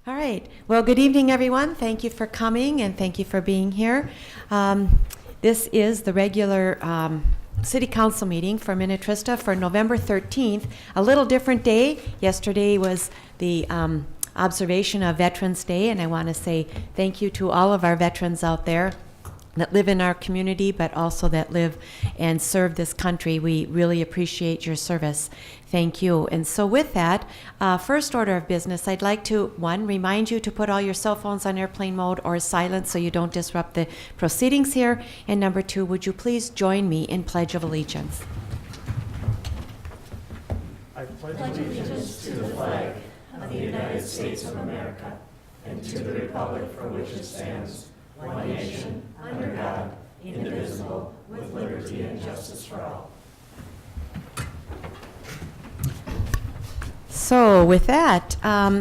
All right. Well, good evening, everyone. Thank you for coming and thank you for being here. This is the regular City Council meeting for Minnetrista for November 13th. A little different day. Yesterday was the observation of Veterans Day, and I want to say thank you to all of our veterans out there that live in our community, but also that live and serve this country. We really appreciate your service. Thank you. And so with that, first order of business, I'd like to, one, remind you to put all your cell phones on airplane mode or silent so you don't disrupt the proceedings here. And number two, would you please join me in Pledge of Allegiance? I pledge allegiance to the flag of the United States of America and to the republic for which it stands, one nation, under God, indivisible, with liberty and justice for all. So with that,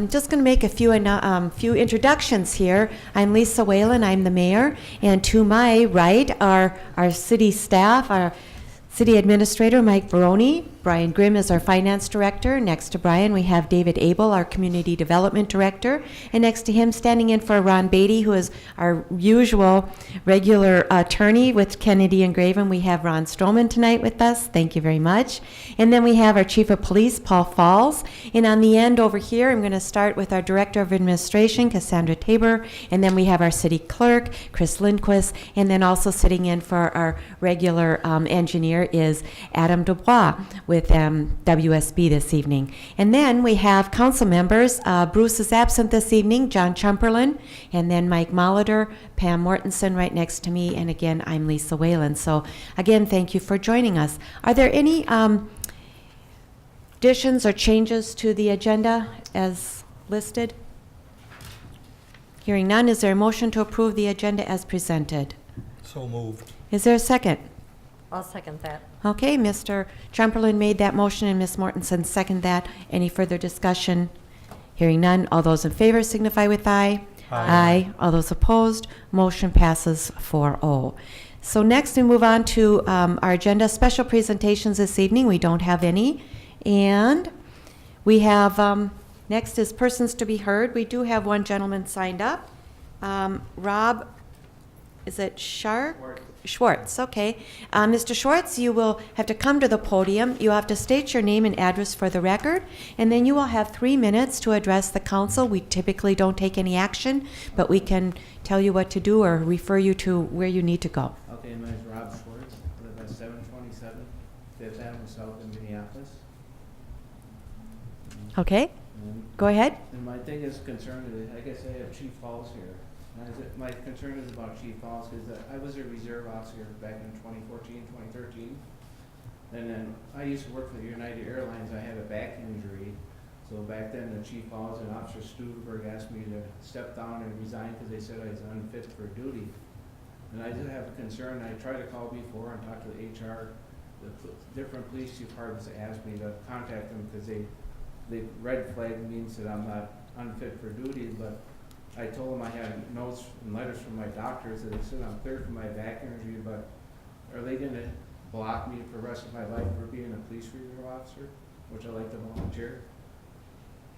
just going to make a few introductions here. I'm Lisa Whalen, I'm the mayor, and to my right are our city staff, our city administrator, Mike Barone. Brian Grimm is our finance director. Next to Brian, we have David Abel, our community development director. And next to him, standing in for Ron Batty, who is our usual regular attorney with Kennedy and Graven, we have Ron Stroman tonight with us. Thank you very much. And then we have our chief of police, Paul Falls. And on the end over here, I'm going to start with our director of administration, Cassandra Tabor. And then we have our city clerk, Kris Linquist. And then also sitting in for our regular engineer is Adam Dubois with WSB this evening. And then we have council members. Bruce is absent this evening, John Tschumperlin, and then Mike Molitor, Pam Mortenson right next to me, and again, I'm Lisa Whalen. So again, thank you for joining us. Are there any additions or changes to the agenda as listed? Hearing none, is there a motion to approve the agenda as presented? So moved. Is there a second? I'll second that. Okay, Mr. Tschumperlin made that motion and Ms. Mortenson seconded that. Any further discussion? Hearing none, all those in favor signify with aye. Aye. All those opposed, motion passes 4-0. So next we move on to our agenda, special presentations this evening. We don't have any. And we have, next is persons to be heard. We do have one gentleman signed up. Rob, is it Schwartz, okay. Mr. Schwartz, you will have to come to the podium. You have to state your name and address for the record, and then you will have 3 minutes to address the council. We typically don't take any action, but we can tell you what to do or refer you to where you need to go. Okay, my name is Rob Schwartz. I live at 727 Fifth Avenue South in Minneapolis. Okay, go ahead. And my biggest concern is, I guess I have Chief Falls here. My concern is about Chief Falls because I was a reserve officer back in 2014, 2013. And then I used to work for the United Airlines. I had a back injury. So back then the Chief Falls and Officer Studeberg asked me to step down and resign because they said I was unfit for duty. And I did have a concern. I tried to call before and talk to the HR. The different police departments asked me to contact them because they red flag means that I'm not unfit for duty, but I told them I had notes and letters from my doctors that they said I'm cleared from my back injury, but are they going to block me for the rest of my life for being a police reserve officer, which I like to volunteer?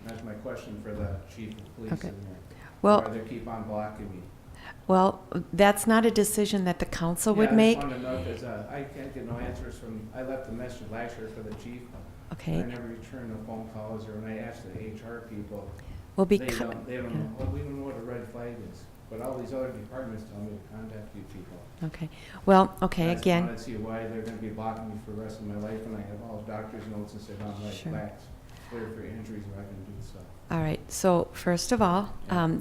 That's my question for the chief of police. Okay. In there. Well, or they keep on blocking me. well, that's not a decision that the council would make. I just want to know because I can't get no answers from. I left a message last year for the chief. Okay. I never returned the phone calls, or when I asked the HR people. Well, They don't know. Well, we don't know what a red flag is, but all these other departments tell me to contact you people. Okay. Well, okay, I again. just wanted to see why they're going to be blocking me for the rest of my life, and I have all doctor's notes and said I'm like Sure. wax, clear for injuries where I can do stuff. All right. So first of all,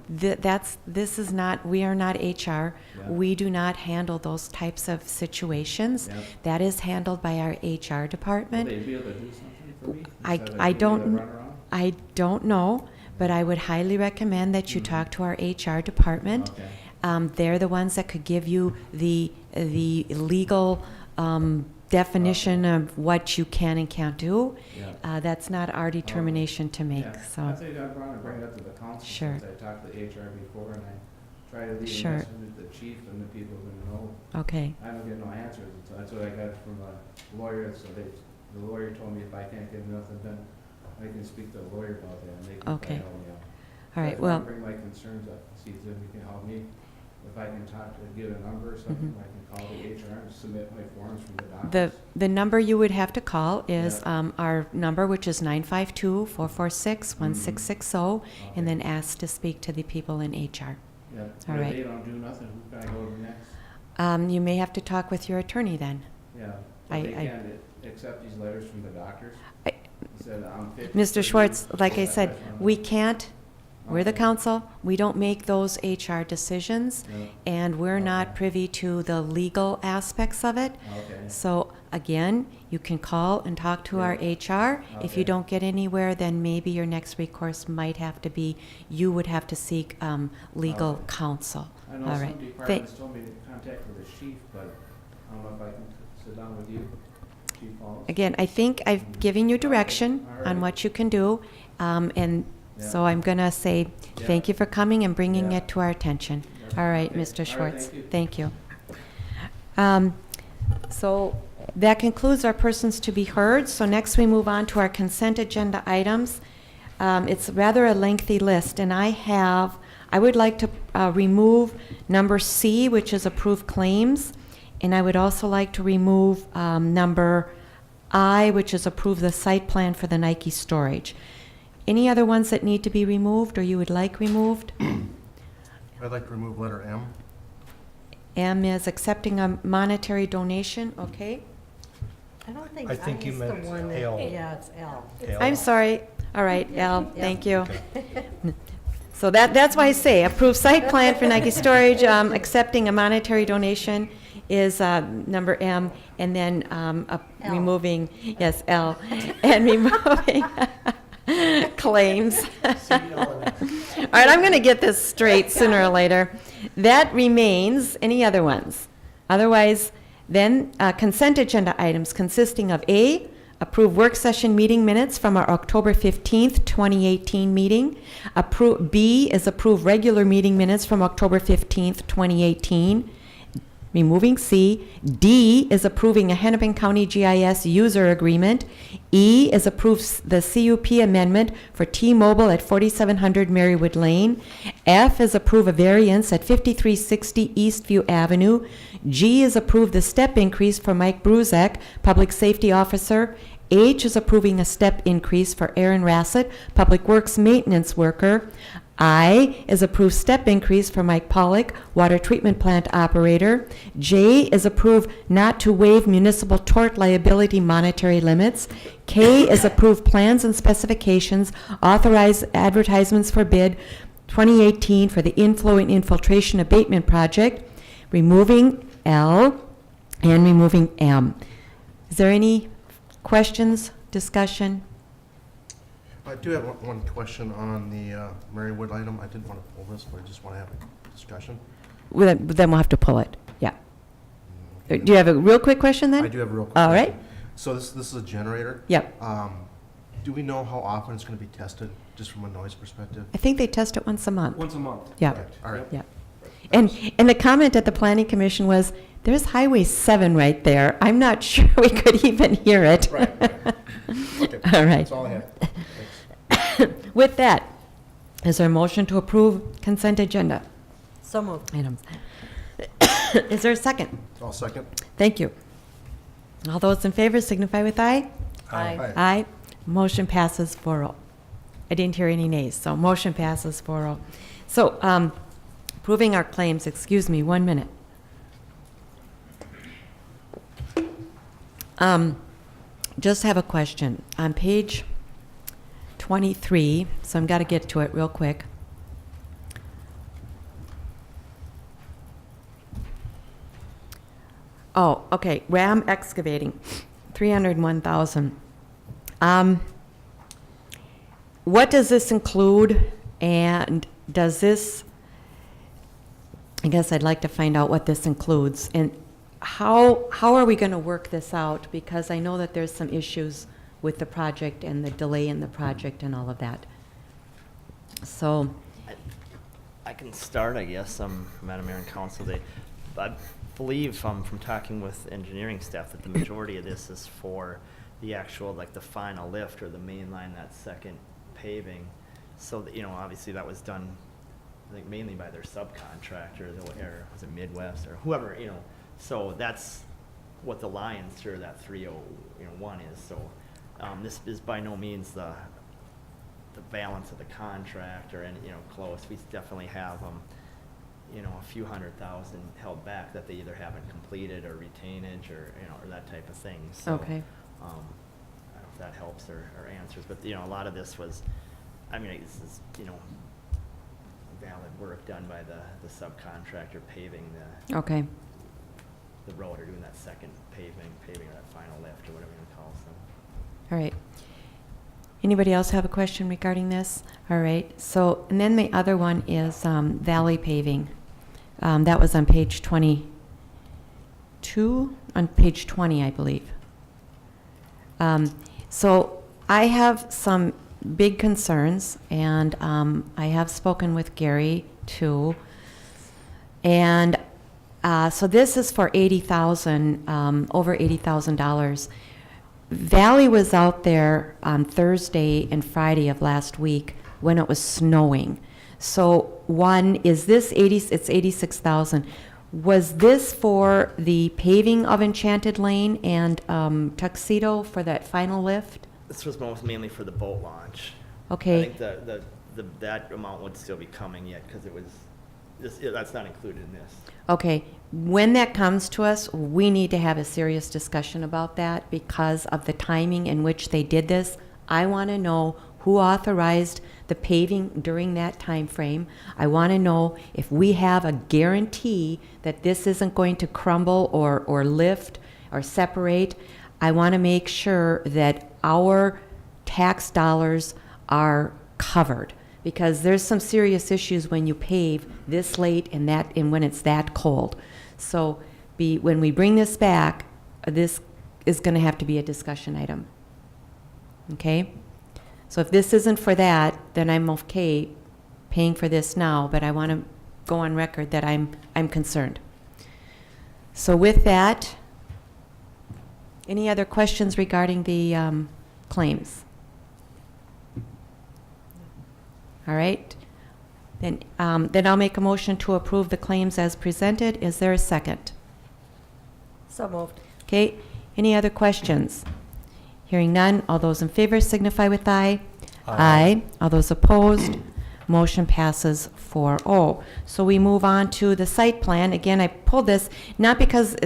this is not. We are not HR. Yeah. We do not handle those types of situations. Yeah. That is handled by our HR Will department. they be able to do something for me? I instead of I giving me don't the runaround? I don't know, but I would highly recommend that you talk to our HR department. Okay. They're the ones that could give you the legal definition of what you can and can't do. Yeah. That's not our determination to make. Yeah. So I think I'd want to bring it up to the council. Sure. Since I talked to the HR before, and I try to leave Sure. a message with the chief and the people who know. okay. I don't get no answers. So that's what I got from a lawyer. So the lawyer told me if I can't get nothing done, I can speak to a lawyer about that, and they can Okay. help me out. All right, That's why I well, bring my concerns up, see if you can help me. If I can get a number or something, I can call the HR and submit my forms from the doctors. the number you would have to call is Yeah. our number, which is 952-446-1660, and then ask to speak to the people in HR. Yeah, All but if right. they don't do nothing, who can I go to next? You may have to talk with your attorney then. Yeah, I- but they I- can't accept these letters from the doctors? I- He said, I'm fit. Mr. Schwartz, like I said, we can't, we're the Okay. council, we don't make those HR decisions, Yeah. and we're not Okay. privy to the legal aspects of it. Okay, So again, you can call and talk to our HR. If you Okay. don't get anywhere, then maybe your next recourse might have to be, you would have to seek legal Okay. counsel. I know All some right. departments told me to contact with the chief, but I don't know if I can sit down with you, Chief Wallace. Again, I think I've given you direction All on right. what you can do, and so Yeah. I'm going to say thank you for coming and bringing Yeah. it to our attention. Yeah. All right, Okay. Mr. All right, Schwartz. thank you. Thank you. So that concludes our persons to be heard. So next we move on to our consent agenda items. It's rather a lengthy list, and I would like to remove number C, which is approved claims, and I would also like to remove number I, which is approve the site plan for the Nike storage. Any other ones that need to be removed or you would like removed? I'd like to remove letter M. M is accepting a monetary donation, okay? I don't think I I think you is the meant one that, L. yeah, it's L. L. I'm sorry. All right, L, Yeah. thank you. So that's why I say approve site plan for Nike storage, accepting a monetary donation is number M, and then L. removing, yes, L, and removing claims. All right, I'm going to get this straight sooner or later. That remains. Any other ones? Otherwise, then consent agenda items consisting of A, approve work session meeting minutes from our October 15th, 2018 meeting. B is approve regular meeting minutes from October 15th, 2018. Removing C. D is approving a Hennepin County GIS user agreement. E is approve the CUP amendment for T-Mobile at 4700 Marywood Lane. F is approve a variance at 5360 Eastview Avenue. G is approve the step increase for Mike Bruzek, Public Safety Officer. H is approving a step increase for Aaron Rassett, Public Works Maintenance Worker. I is approved step increase for Mike Pollock, Water Treatment Plant Operator. J is approved not to waive municipal tort liability monetary limits. K is approved plans and specifications, authorize advertisements for bid 2018 for the inflow and infiltration abatement project, removing L and removing M. Is there any questions, discussion? I do have one question on the Marywood item. I didn't want to pull this, but I just want to have a discussion. Well, then we'll have to pull it, yeah. Do you have a real quick question then? I do have a real quick All question. right. So this is a generator. Yep. Do we know how often it's going to be tested, just from a noise perspective? I think they test it once a month. Once a month. Yeah, Correct. All right. yeah. And the comment at the planning commission was, there's Highway 7 right there. I'm not sure we could even hear it. Right. Okay. All right. That's all I have. With that, is there a motion to approve consent agenda So moved. items? Is there a second? I'll second. Thank you. All those in favor signify with aye. Aye. Aye. Motion passes 4-0. I didn't hear any nays, so motion passes 4-0. So, approving our claims, excuse me, 1 minute. Just have a question. On page 23, so I've got to get to it real quick. Oh, okay, Ram Excavating, 301,000. What does this include, and does this, I guess I'd like to find out what this includes, and how are we going to work this out? Because I know that there's some issues with the project and the delay in the project and all of that. So, I can start, I guess, Madam Mayor and Council. I believe from talking with engineering staff that the majority of this is for the actual, like the final lift or the main line, that second paving. So, obviously that was done, I think mainly by their subcontractor, or was it Midwest or whoever, so that's what the lion's share of that 301 is. So this is by no means the balance of the contract or any, close. We definitely have a few $100,000 held back that they either haven't completed or retainage or or that type of thing. So Okay. I don't know if that helps or answers, but a lot of this was, this is valid work done by the subcontractor paving Okay. the road or doing that second paving or that final lift or whatever you call it. All right. Anybody else have a question regarding this? All right. So, and then the other one is Valley Paving. That was on page 22, on page 20, I believe. So I have some big concerns, and I have spoken with Gary too. And so this is for $80,000, over $80,000. Valley was out there on Thursday and Friday of last week when it was snowing. So one, is this it's 86,000. Was this for the paving of Enchanted Lane and Tuxedo for that final lift? This was mainly for the boat launch. Okay. I think that amount would still be coming yet because that's not included in this. Okay, when that comes to us, we need to have a serious discussion about that because of the timing in which they did this. I want to know who authorized the paving during that time frame. I want to know if we have a guarantee that this isn't going to crumble or lift or separate. I want to make sure that our tax dollars are covered, because there's some serious issues when you pave this late and when it's that cold. So when we bring this back, this is going to have to be a discussion item. Okay? So if this isn't for that, then I'm okay paying for this now, but I want to go on record that I'm concerned. So with that, any other questions regarding the claims? All right. Then I'll make a motion to approve the claims as presented. Is there a second? So moved. Okay. Any other questions? Hearing none. All those in favor signify with aye. Aye. All those opposed? Motion passes 4-0. So we move on to the site plan. Again, I pulled this not because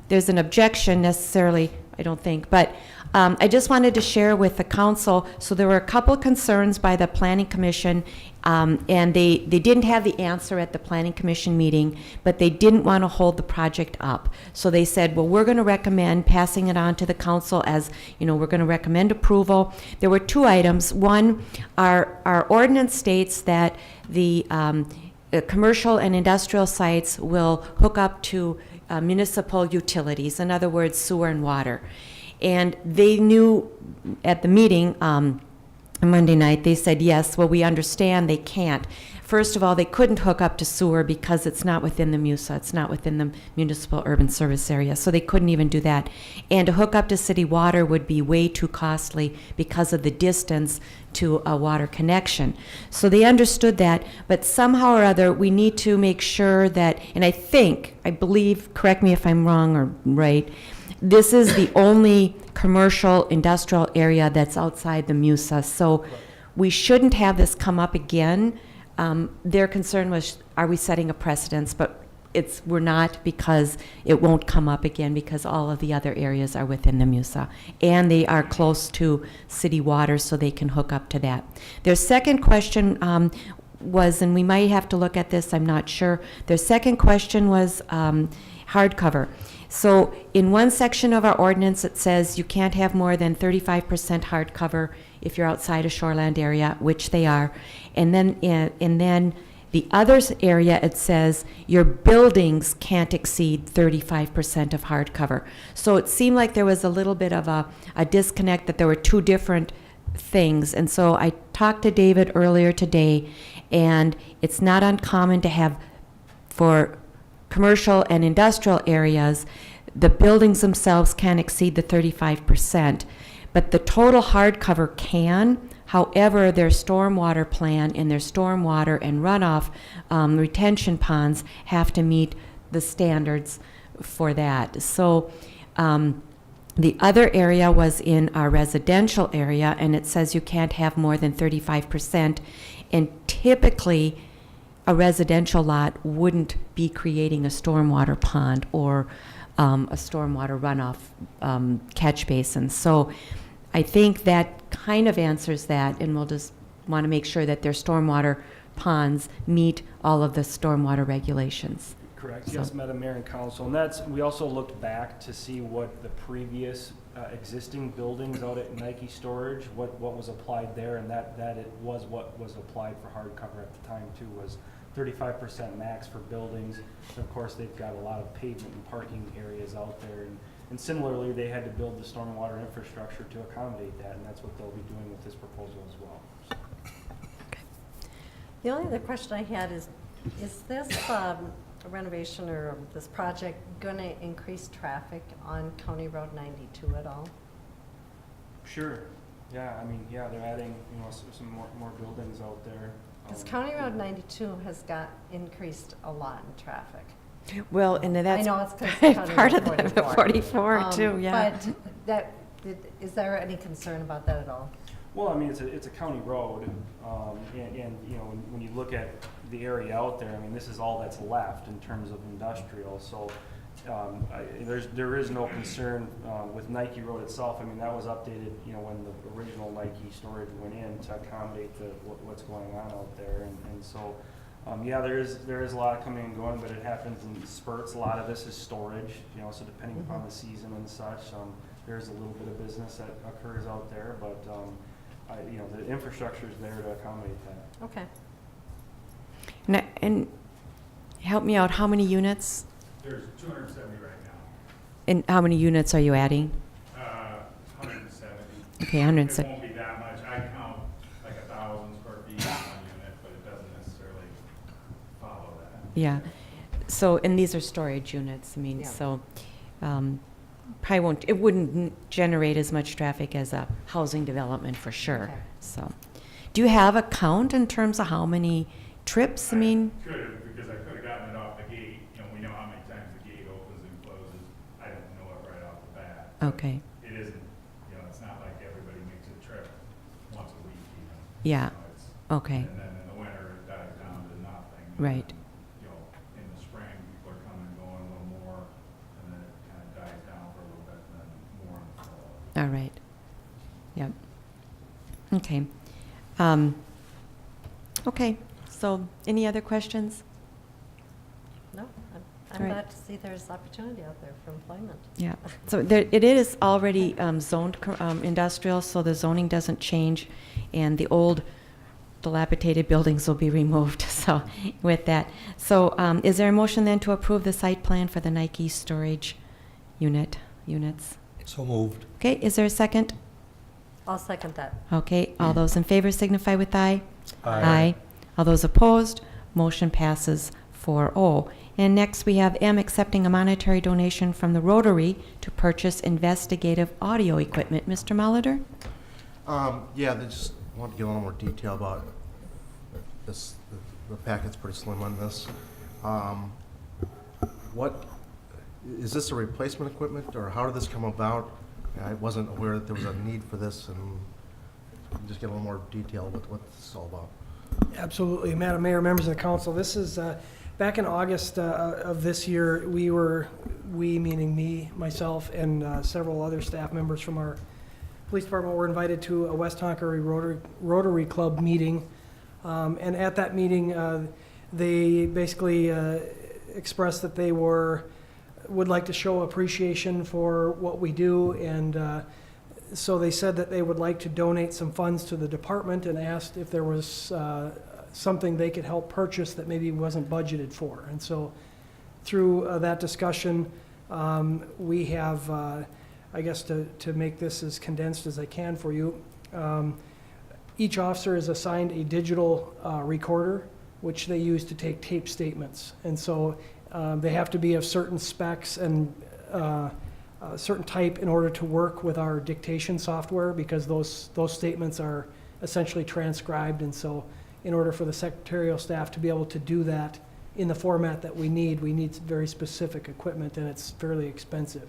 there's an objection necessarily, I don't think, but I just wanted to share with the council. So there were a couple of concerns by the Planning Commission, and they didn't have the answer at the Planning Commission meeting, but they didn't want to hold the project up. So they said, well, we're going to recommend passing it on to the council as, we're going to recommend approval. There were two items. One, our ordinance states that the commercial and industrial sites will hook up to municipal utilities, in other words, sewer and water. And they knew at the meeting Monday night, they said, yes, well, we understand they can't. First of all, they couldn't hook up to sewer because it's not within the MUSA. It's not within the municipal urban service area, so they couldn't even do that. And to hook up to city water would be way too costly because of the distance to a water connection. So they understood that, but somehow or other, we need to make sure that, and I believe, correct me if I'm wrong or right, this is the only commercial industrial area that's outside the MUSA. So we shouldn't have this come up again. Their concern was, are we setting a precedence? But we're not, because it won't come up again because all of the other areas are within the MUSA. And they are close to city water, so they can hook up to that. Their second question was, and we might have to look at this, I'm not sure. Their second question was hardcover. So in one section of our ordinance, it says you can't have more than 35% hardcover if you're outside a shoreland area, which they are. And then the other area, it says your buildings can't exceed 35% of hardcover. So it seemed like there was a little bit of a disconnect, that there were two different things. And so I talked to David earlier today, and it's not uncommon to have, for commercial and industrial areas, the buildings themselves can exceed the 35%, but the total hardcover can. However, their stormwater plan and their stormwater and runoff retention ponds have to meet the standards for that. So the other area was in our residential area, and it says you can't have more than 35%. And typically, a residential lot wouldn't be creating a stormwater pond or a stormwater runoff catch basin. So I think that kind of answers that, and we'll just want to make sure that their stormwater ponds meet all of the stormwater regulations. Correct, So- yes, Madam Mayor and Council. And that's, we also looked back to see what the previous existing buildings out at Nike Storage, what was applied there, and that it was what was applied for hardcover at the time too, was 35% max for buildings. And of course, they've got a lot of pavement and parking areas out there. And similarly, they had to build the stormwater infrastructure to accommodate that, and that's what they'll be doing with this proposal as well. The only other question I had is this renovation or this project going to increase traffic on County Road 92 at all? Sure, yeah, I mean, yeah, they're adding, some more buildings out there. Because County Road 92 has got increased a lot in traffic. Well, and that's I know it's because part of the 44 too, yeah. But is there any concern about that at all? Well, I mean, it's a county road, and when you look at the area out there, I mean, this is all that's left in terms of industrial. So there is no concern with Nike Road itself. I mean, that was updated, when the original Nike storage went in to accommodate what's going on out there, and so. Yeah, there is a lot coming and going, but it happens in spurts. A lot of this is storage, so depending upon the season and such, there's a little bit of business that occurs out there, but the infrastructure is there to accommodate that. Okay. And help me out, how many units? There's 270 right now. And how many units are you adding? 170. Okay, It 170. won't be that much. I count like 1,000 square feet in one unit, but it doesn't necessarily follow that. Yeah. So, and these are storage units, I mean, Yeah. so it wouldn't generate as much traffic as a housing development for sure. Okay. So, do you have a count in terms of how many trips? I mean, Could have, because I could have gotten it off the gate. We know how many times the gate opens and closes. I don't know it right off the bat. okay, It isn't, it's not like everybody makes a trip once a week even. yeah, It's, okay, and then in the winter, it dies down to nothing. Right. And then, in the spring, people are coming and going a little more, and then it kind of dies down for a little bit, and then more in the fall. all right. Yep. Okay. Okay, so any other questions? No, I'm All right. glad to see there's opportunity out there for employment. Yeah, so it is already zoned industrial, so the zoning doesn't change, and the old dilapidated buildings will be removed, so with that. So is there a motion then to approve the site plan for the Nike storage units? So moved. Okay, is there a second? I'll second that. Okay, all those in favor signify with aye. Aye. All those opposed, motion passes 4-0. And next we have M, accepting a monetary donation from the Rotary to purchase investigative audio equipment. Mr. Molitor? Yeah, they just want to get a little more detail about this. The packet's pretty slim on this. What, is this a replacement equipment, or how did this come about? I wasn't aware that there was a need for this, and just get a little more detail with what this is all about. Absolutely. Madam Mayor, members of the council, this is back in August of this year, we meaning me, myself, and several other staff members from our police department were invited to a West Tonkawa Rotary Club meeting. And at that meeting, they basically expressed that they would like to show appreciation for what we do, and so they said that they would like to donate some funds to the department and asked if there was something they could help purchase that maybe wasn't budgeted for. And so through that discussion, we have, I guess to make this as condensed as I can for you, each officer is assigned a digital recorder, which they use to take tape statements. And so they have to be of certain specs and certain type in order to work with our dictation software, because those statements are essentially transcribed, and so in order for the secretarial staff to be able to do that in the format that we need very specific equipment, and it's fairly expensive.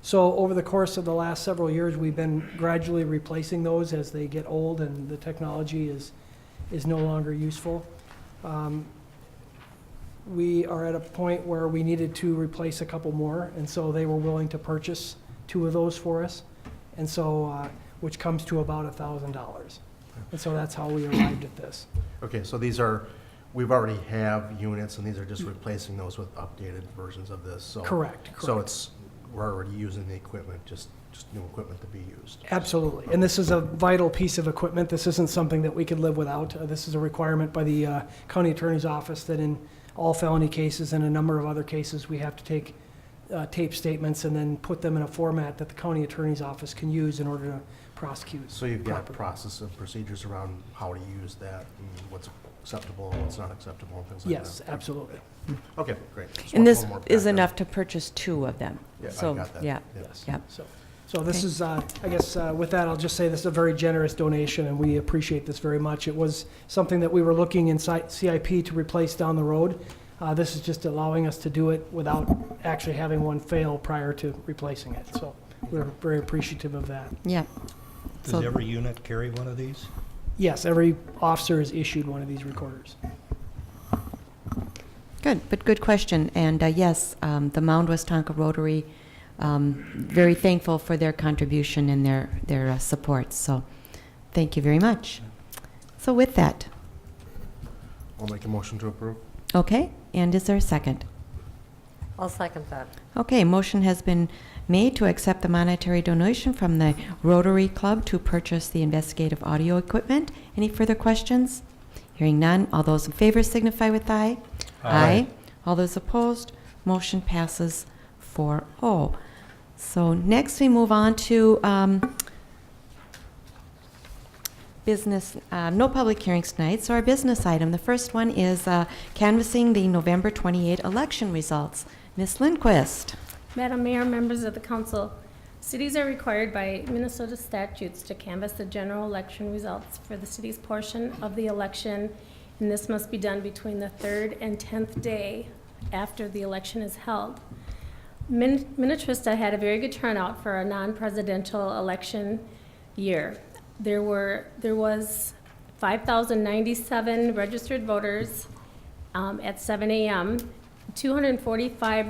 So over the course of the last several years, we've been gradually replacing those as they get old and the technology is no longer useful. We are at a point where we needed to replace a couple more, and so they were willing to purchase 2 of those for us, and so which comes to about $1,000. And so that's how we arrived at this. Okay, so these are, we've already have units, and these are just replacing those with updated versions of this, so. Correct. So it's, we're already using the equipment, just new equipment to be used. Absolutely. And this is a vital piece of equipment. This isn't something that we could live without. This is a requirement by the county attorney's office that in all felony cases and a number of other cases, we have to take tape statements and then put them in a format that the county attorney's office can use in order to prosecute. So you've got properly. process and procedures around how to use that, and what's acceptable, and what's not acceptable, and things like that? Yes, absolutely. Okay, great. Just And one this more is background. enough to purchase 2 of them. Yeah, I So, got that. yeah, Yes. yeah. So this is, I guess, with that, I'll just say this is a very generous donation, and we appreciate this very much. It was something that we were looking in CIP to replace down the road. This is just allowing us to do it without actually having one fail prior to replacing it. So we're very appreciative of that. Yeah. Does So- every unit carry one of these? Yes, every officer is issued one of these recorders. Good, but good question. And yes, the Mound West Tonka Rotary, very thankful for their contribution and their support. So thank you very much. So with that, I'll make a motion to approve. okay, and is there a second? I'll second that. Okay, motion has been made to accept the monetary donation from the Rotary Club to purchase the investigative audio equipment. Any further questions? Hearing none, all those in favor signify with aye. Aye. All those opposed, motion passes 4-0. So next we move on to business, no public hearings tonight, so our business item. The first one is canvassing the November 28 election results. Ms. Linquist. Madam Mayor, members of the council, cities are required by Minnesota statutes to canvass the general election results for the city's portion of the election, and this must be done between the 3rd and 10th day after the election is held. Minnetrista had a very good turnout for a non-presidential election year. There was 5,097 registered voters at 7 a.m., 245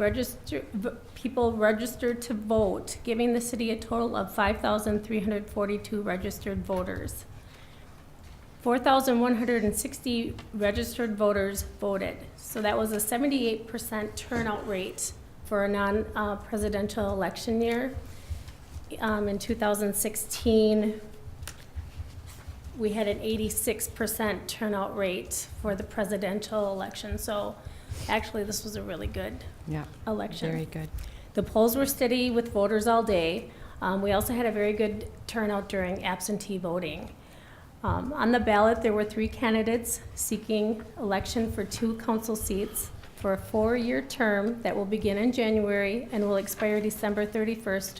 people registered to vote, giving the city a total of 5,342 registered voters. 4,160 registered voters voted. So that was a 78% turnout rate for a non-presidential election year. In 2016, we had an 86% turnout rate for the presidential election. So actually, this was a really good Yeah, election. very good. The polls were steady with voters all day. We also had a very good turnout during absentee voting. On the ballot, there were 3 candidates seeking election for 2 council seats for a 4-year term that will begin in January and will expire December 31st,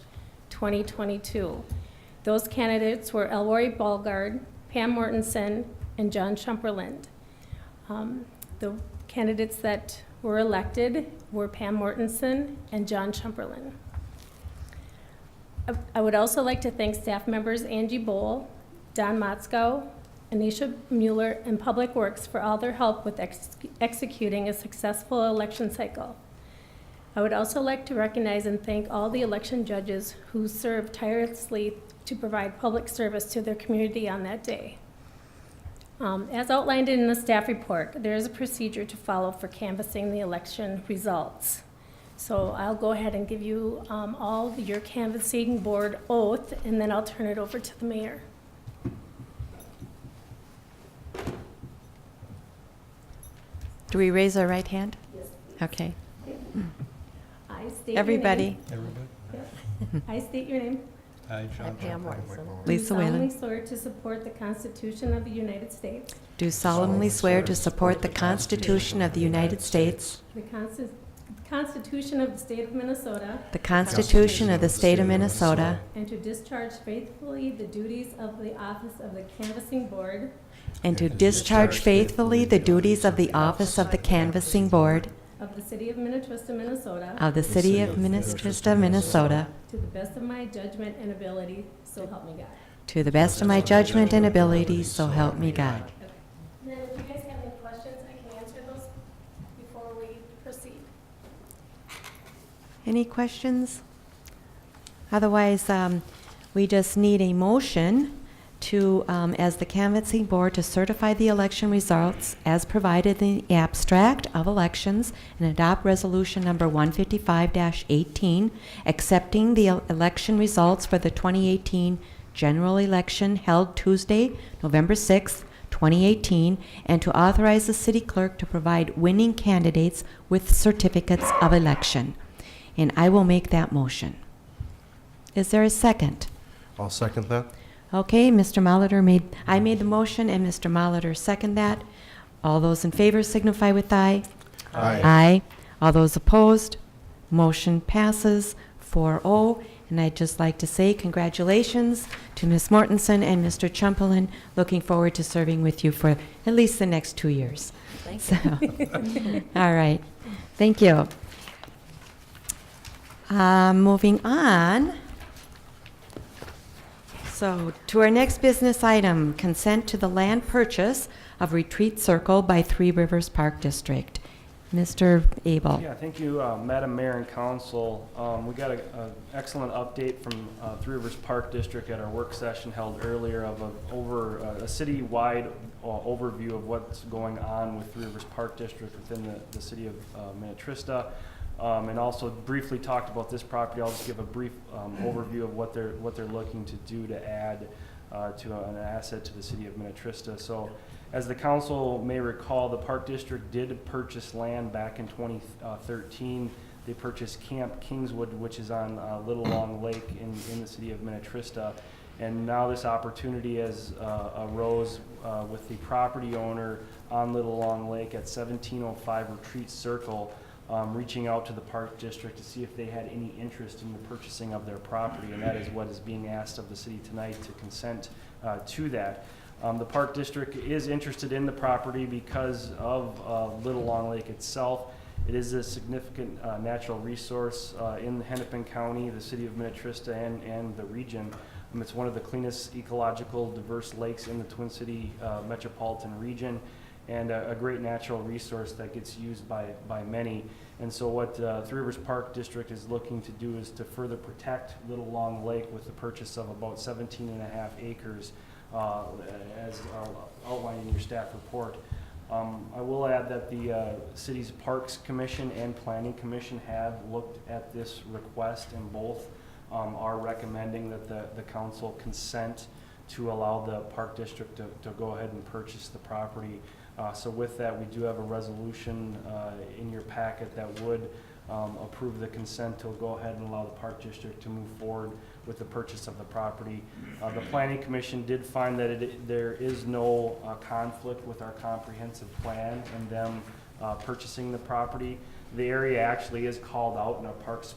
2022. Those candidates were Elroy Balgard, Pam Mortenson, and John Tschumperlin. The candidates that were elected were Pam Mortenson and John Tschumperlin. I would also like to thank staff members Angie Bowl, Don Motzko, Anisha Mueller, and Public Works for all their help with executing a successful election cycle. I would also like to recognize and thank all the election judges who served tirelessly to provide public service to their community on that day. As outlined in the staff report, there is a procedure to follow for canvassing the election results. So I'll go ahead and give you all your canvassing board oath, and then I'll turn it over to the mayor. Do we raise our right hand? Yes. Okay. I state Everybody. Everybody? Your name. I state your name. Aye, John. Pam Mortenson. Lisa Do solemnly Whalen. swear to support the Constitution of the United States, Do solemnly swear to support the Constitution of the United States, the the Constitution of the State of Minnesota, the Constitution of the State of Minnesota, and to discharge faithfully the duties of the office of the Canvassing Board and to discharge faithfully the duties of the office of the Canvassing Board of the City of Minnetrista, Minnesota, of the City of Minnetrista, Minnesota, to the best of my judgment and ability, so help me God. to the best of my judgment and ability, so help me God. And then if you guys have any questions, I can answer those before we proceed. Any questions? Otherwise, we just need a motion to, as the canvassing board, to certify the election results as provided in the abstract of elections and adopt resolution number 155-18, accepting the election results for the 2018 general election held Tuesday, November 6th, 2018, and to authorize the city clerk to provide winning candidates with certificates of election. And I will make that motion. Is there a second? I'll second that. Okay, Mr. Molitor I made the motion, and Mr. Molitor seconded that. All those in favor signify with aye. Aye. Aye. All those opposed, motion passes 4-0. And I'd just like to say congratulations to Ms. Mortenson and Mr. Tschumperlin. Looking forward to serving with you for at least the next 2 years. Thank you. All right. Thank you. Moving on. So, to our next business item, consent to the land purchase of Retreat Circle by Three Rivers Park District. Mr. Abel. Yeah, thank you, Madam Mayor and Council. We got an excellent update from Three Rivers Park District at our work session held earlier of a city-wide overview of what's going on with Three Rivers Park District within the city of Minnetrista. And also briefly talked about this property. I'll just give a brief overview of what they're looking to do to add to an asset to the city of Minnetrista. So, as the council may recall, the Park District did purchase land back in 2013. They purchased Camp Kingswood, which is on Little Long Lake in the city of Minnetrista. And now this opportunity has arose with the property owner on Little Long Lake at 1705 Retreat Circle, reaching out to the Park District to see if they had any interest in the purchasing of their property, and that is what is being asked of the city tonight, to consent to that. The Park District is interested in the property because of Little Long Lake itself. It is a significant natural resource in Hennepin County, the city of Minnetrista, and the region. It's one of the cleanest ecological diverse lakes in the Twin City metropolitan region, and a great natural resource that gets used by many. And so what Three Rivers Park District is looking to do is to further protect Little Long Lake with the purchase of about 17.5 acres, as outlined in your staff report. I will add that the city's Parks Commission and Planning Commission have looked at this request, and both are recommending that the council consent to allow the Park District to go ahead and purchase the property. So with that, we do have a resolution in your packet that would approve the consent to go ahead and allow the Park District to move forward with the purchase of the property. The Planning Commission did find that there is no conflict with our comprehensive plan and them purchasing the property. The area actually is called out in our Parks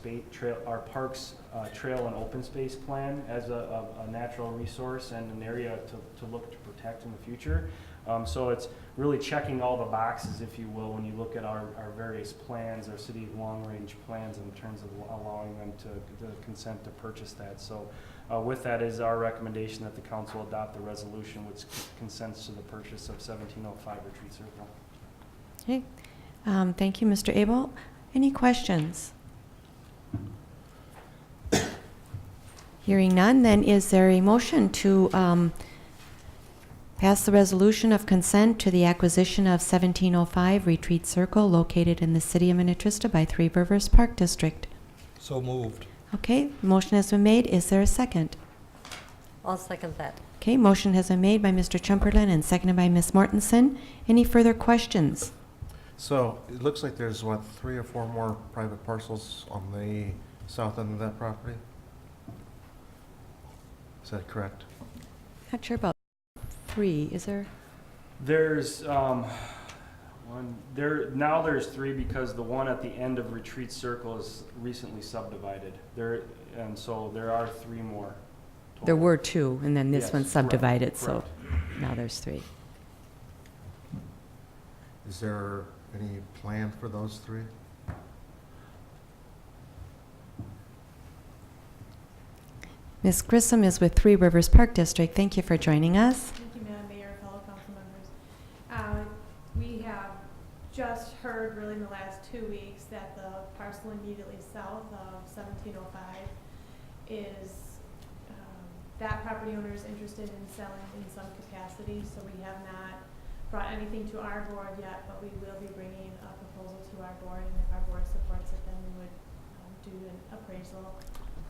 Trail and Open Space Plan as a natural resource and an area to look to protect in the future. So it's really checking all the boxes, if you will, when you look at our various plans, our city long-range plans, in terms of allowing them to consent to purchase that. So with that is our recommendation that the council adopt the resolution which consents to the purchase of 1705 Retreat Circle. Okay. Thank you, Mr. Abel. Any questions? Hearing none, then is there a motion to pass the resolution of consent to the acquisition of 1705 Retreat Circle located in the city of Minnetrista by Three Rivers Park District? So moved. Okay, motion has been made. Is there a second? I'll second that. Okay, motion has been made by Mr. Tschumperlin and seconded by Ms. Mortenson. Any further questions? So it looks like there's, what, 3 or 4 more private parcels on the south end of that property? Is that correct? Not sure about 3. Is there? There's Now there's 3 because the one at the end of Retreat Circle is recently subdivided. And so there are 3 more. Total. There were 2, and then this Yes, one's subdivided, so correct. now there's 3. Is there any plan for those 3? Ms. Grissom is with Three Rivers Park District. Thank you for joining us. Thank you, Madam Mayor, fellow council members. We have just heard really in the last 2 weeks that the parcel immediately south of 1705 is, that property owner is interested in selling in some capacity, so we have not brought anything to our board yet, but we will be bringing a proposal to our board, and if our board supports it, then we would do an appraisal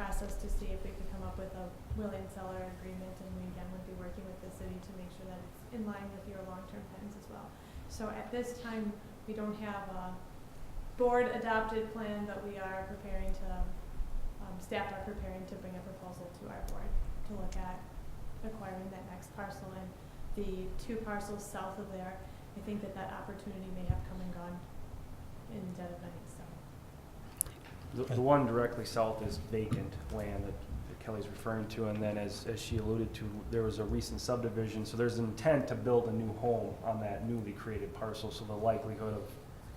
process to see if we could come up with a willing seller agreement, and we again would be working with the city to make sure that it's in line with your long-term plans as well. So at this time, we don't have a board adopted plan, but we are preparing to, staff are preparing to bring a proposal to our board to look at acquiring that next parcel, and the 2 parcels south of there, I think that opportunity may have come and gone in the dead of night, so. The one directly south is vacant land that Kelly's referring to, and then as she alluded to, there was a recent subdivision, so there's an intent to build a new home on that newly created parcel, so the likelihood of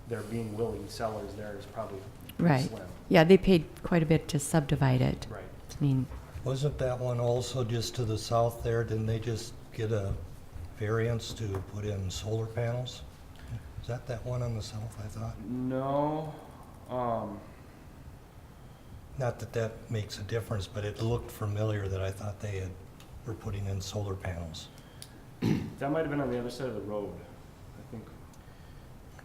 there being willing sellers there is probably Right. slim. Yeah, they paid quite a bit to subdivide it. Right. I mean, Wasn't that one also just to the south there? Didn't they just get a variance to put in solar panels? Is that one on the south, I thought? No, Not that that makes a difference, but it looked familiar that I thought were putting in solar panels. that might have been on the other side of the road, I think.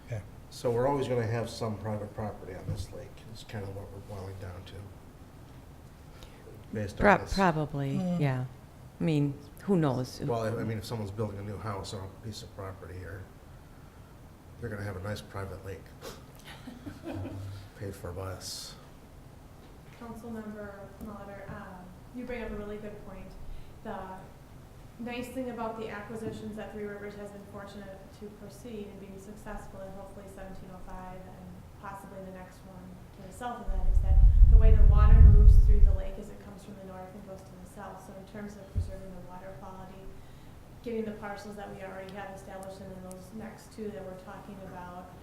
Okay. So we're always going to have some private property on this lake. It's kind of what we're boiling down to. Based on this. probably, yeah. I mean, who knows? Well, I mean, if someone's building a new house on a piece of property here, they're going to have a nice private lake. Paid for by us. Councilmember Molitor, you bring up a really good point. The nice thing about the acquisitions that Three Rivers has been fortunate to proceed and being successful in hopefully 1705 and possibly the next one to the south of that is that the way the water moves through the lake is it comes from the north and goes to the south. So in terms of preserving the water quality, getting the parcels that we already have established and then those next 2 that we're talking about,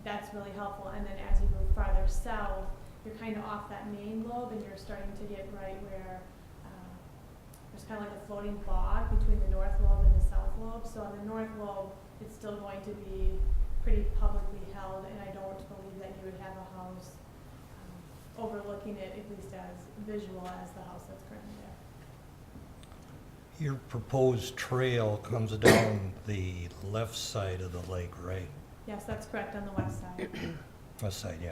that's really helpful. And then as you move farther south, you're kind of off that main lobe and you're starting to get right where there's kind of like a floating bog between the north lobe and the south lobe. So on the north lobe, it's still going to be pretty publicly held, and I don't believe that you would have a house overlooking it, at least as visual as the house that's currently there. Your proposed trail comes down the left side of the lake, right? Yes, that's correct, on the west side. West side, yeah.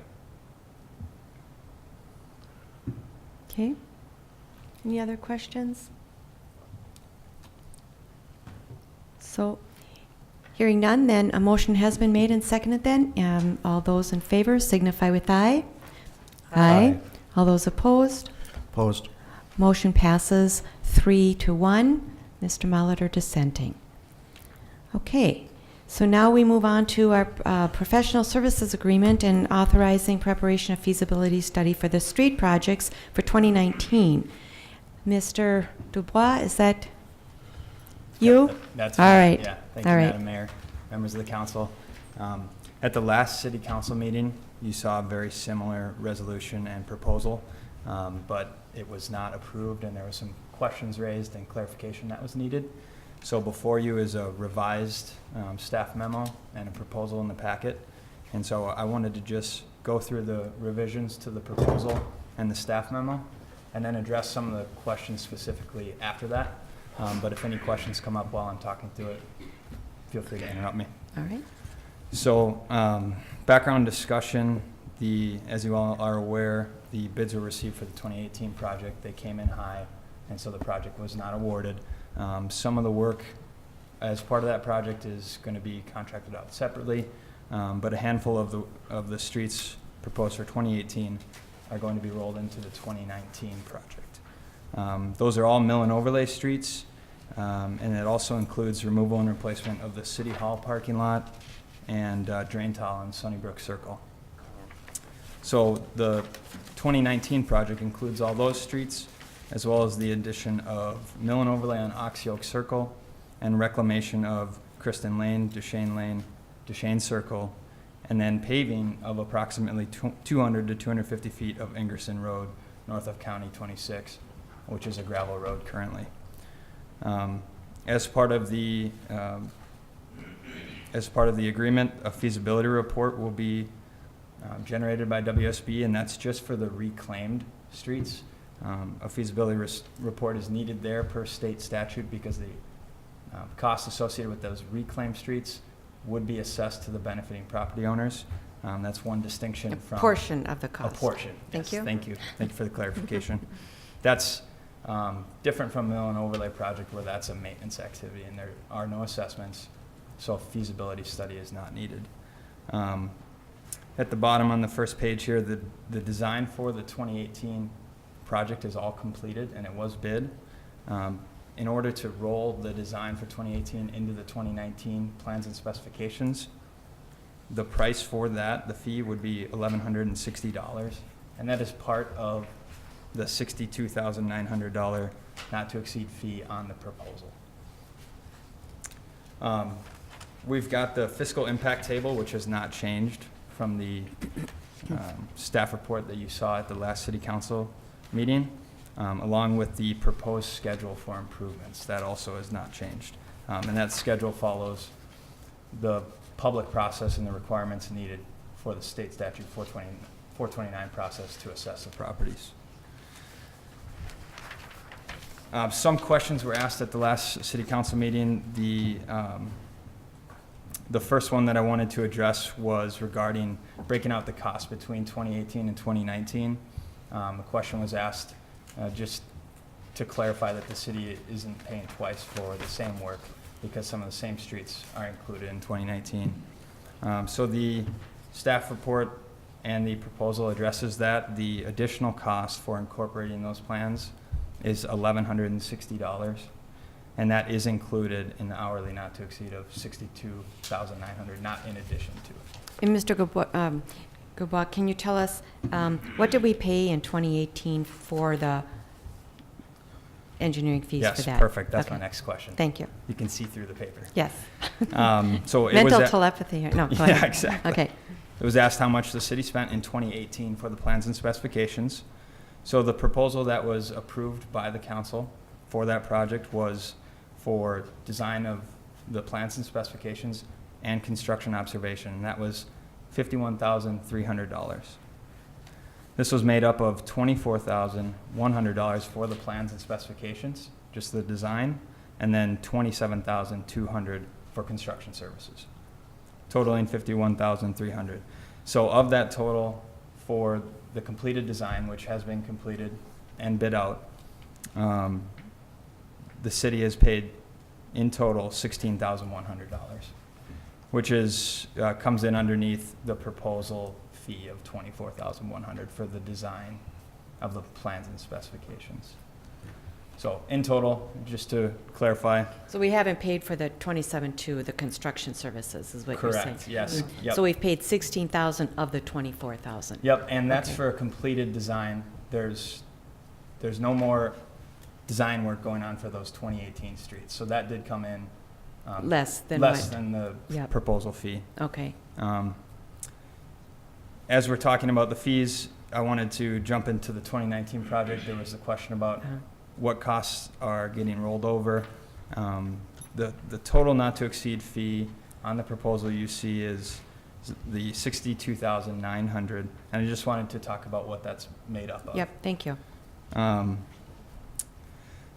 Okay. Any other questions? So, hearing none, then a motion has been made and seconded then. All those in favor signify with aye. Aye. All those opposed? Opposed. Motion passes 3-1. Mr. Molitor dissenting. Okay. So now we move on to our professional services agreement and authorizing preparation of feasibility study for the street projects for 2019. Mr. Dubois, is that you? Yep, that's All fine. right. Yeah, thank All you, right. Madam Mayor, members of the council. At the last city council meeting, you saw a very similar resolution and proposal, but it was not approved and there were some questions raised and clarification that was needed. So before you is a revised staff memo and a proposal in the packet. And so I wanted to just go through the revisions to the proposal and the staff memo and then address some of the questions specifically after that. But if any questions come up while I'm talking through it, feel free to interrupt me. All right. So background discussion, as you all are aware, the bids were received for the 2018 project. They came in high, and so the project was not awarded. Some of the work as part of that project is going to be contracted out separately, but a handful of the streets proposed for 2018 are going to be rolled into the 2019 project. Those are all mill and overlay streets, and it also includes removal and replacement of the City Hall parking lot, and drain tile on Sunnybrook Circle. So the 2019 project includes all those streets, as well as the addition of mill and overlay on Oxy Oak Circle and reclamation of Kristen Lane, Duchesne Circle, and then paving of approximately 200 to 250 feet of Ingerson Road, north of County 26, which is a gravel road currently. As part of the agreement, a feasibility report will be generated by WSB, and that's just for the reclaimed streets. A feasibility report is needed there per state statute because the costs associated with those reclaimed streets would be assessed to the benefiting property owners. That's one distinction A from... portion of the cost. A portion, Thank yes, you. Thank you. Thank you for the clarification. That's different from mill and overlay project where that's a maintenance activity and there are no assessments, so a feasibility study is not needed. At the bottom on the first page here, the design for the 2018 project is all completed and it was bid. In order to roll the design for 2018 into the 2019 plans and specifications, the price for that, the fee would be $1,160, and that is part of the $62,900 not to exceed fee on the proposal. We've got the fiscal impact table, which has not changed from the staff report that you saw at the last city council meeting, along with the proposed schedule for improvements. That also has not changed. And that schedule follows the public process and the requirements needed for the state statute 429 process to assess the properties. Some questions were asked at the last city council meeting. The first one that I wanted to address was regarding breaking out the cost between 2018 and 2019. A question was asked just to clarify that the city isn't paying twice for the same work because some of the same streets are included in 2019. So the staff report and the proposal addresses that. The additional cost for incorporating those plans is $1,160, and that is included in the hourly not to exceed of $62,900, not in addition to. And Mr. Goubois, can you tell us, what did we pay in 2018 for the engineering fees for that? Yes, perfect. That's Okay. my next question. Thank you. You can see through the paper. Yes. So it was Mental at- telepathy here. No, go Yeah, ahead. exactly. Okay. It was asked how much the city spent in 2018 for the plans and specifications. So the proposal that was approved by the council for that project was for design of the plans and specifications and construction observation, and that was $51,300. This was made up of $24,100 for the plans and specifications, just the design, and then $27,200 for construction services, totaling $51,300. So of that total, for the completed design, which has been completed and bid out, the city has paid in total $16,100, which is comes in underneath the proposal fee of $24,100 for the design of the plans and specifications. So in total, just to clarify. So we haven't paid for the 27.2, the construction services, is what you're saying? Correct, yes. Yep. So we've paid 16,000 of the 24,000? Yep, and that's Okay. for a completed design. There's no more design work going on for those 2018 streets. So that did come in Less than less what? than the Yep. proposal fee. Okay. As we're talking about the fees, I wanted to jump into the 2019 project. There was a question about Uh-huh. what costs are getting rolled over. The total not to exceed fee on the proposal you see is the $62,900, and I just wanted to talk about what that's made up of. Yep, thank you.